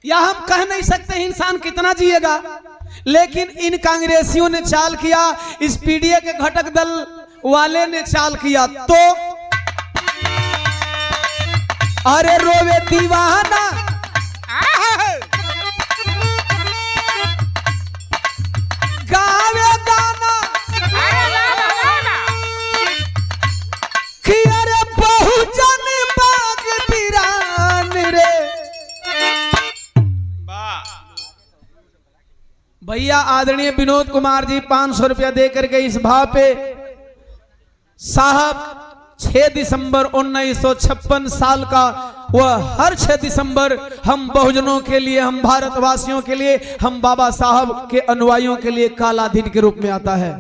या हम कह नहीं सकते इंसान कितना जिएगा, लेकिन इन कांग्रेसियों ने चाल किया, इस पीडीए के घटक दल वाले ने चाल किया। तो अरे रोवे दीवाना गावे गाना कि अरे बहुजन बाग वीरान रे। भैया आदरणीय विनोद कुमार जी 500 रुपया दे करके इस भाव पे साहब 6 दिसंबर 1956 साल का वह हर 6 दिसंबर हम बहुजनों के लिए, हम भारतवासियों के लिए, हम बाबा साहब के अनुयायियों के लिए काला दिन के रूप में आता है।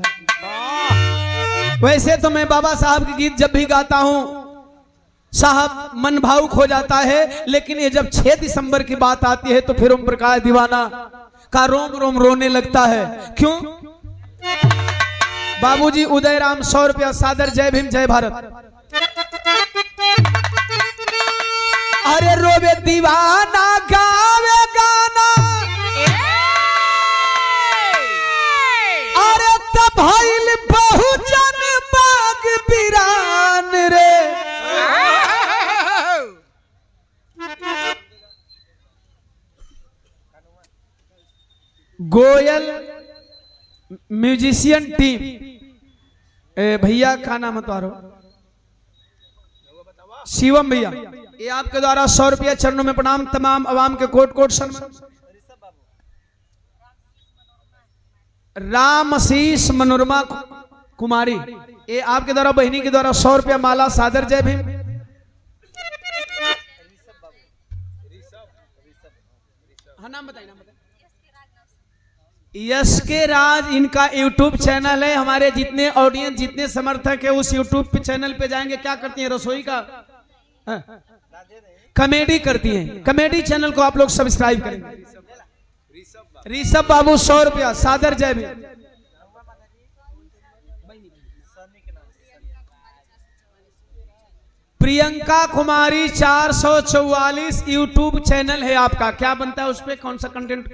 वैसे तो मैं बाबा साहब के गीत जब भी गाता हूं साहब मन भावुक हो जाता है, लेकिन ये जब 6 दिसंबर की बात आती है तो फिर ओम प्रकाश दीवाना का रोम रोम रोने लगता है। क्यों? बाबूजी उदय राम 100 रुपया सादर। जय भीम जय भारत। अरे रोवे दीवाना गावे गाना अरे तब भइल बहुजन बाग वीरान रे। गोयल म्यूजिशियन टीम भैया का नाम है शिवम भैया, ये आपके द्वारा 100 रुपया चरणों में प्रणाम। तमाम आवाम के कोट कोट सम्मान। रामशीष मनोरमा कुमारी, ये आपके द्वारा बहनी के द्वारा 100 रुपया माला सादर। जय भीम। हाँ नाम बताइए, नाम बताइए। यश के राज इनका यूट्यूब चैनल है। हमारे जितने ऑडियंस, जितने समर्थक है उस यूट्यूब चैनल पे जाएंगे, क्या करती हैं रसोई का कॉमेडी करती हैं। कॉमेडी चैनल को आप लोग सब्सक्राइब करेंगे। ऋषभ बाबू 100 रुपया सादर। जय भीम। प्रियंका कुमारी 444 यूट्यूब चैनल है आपका, क्या बनता है उस पर, कौन सा कंटेंट,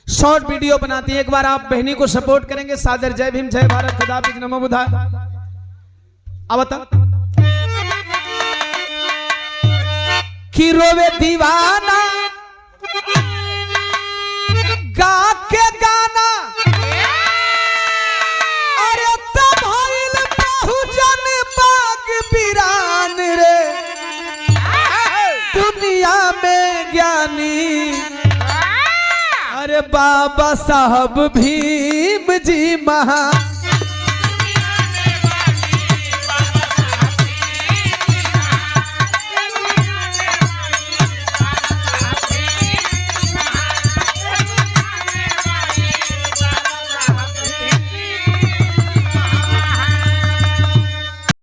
शॉर्ट वीडियो बनाती है। एक बार आप बहनी को सपोर्ट करेंगे सादर। जय भीम जय भारत। खुदा हाफिज़ नमो बुद्धाय। अब बता कि रोवे दीवाना गा के गाना अरे बाबा साहब भीम जी महा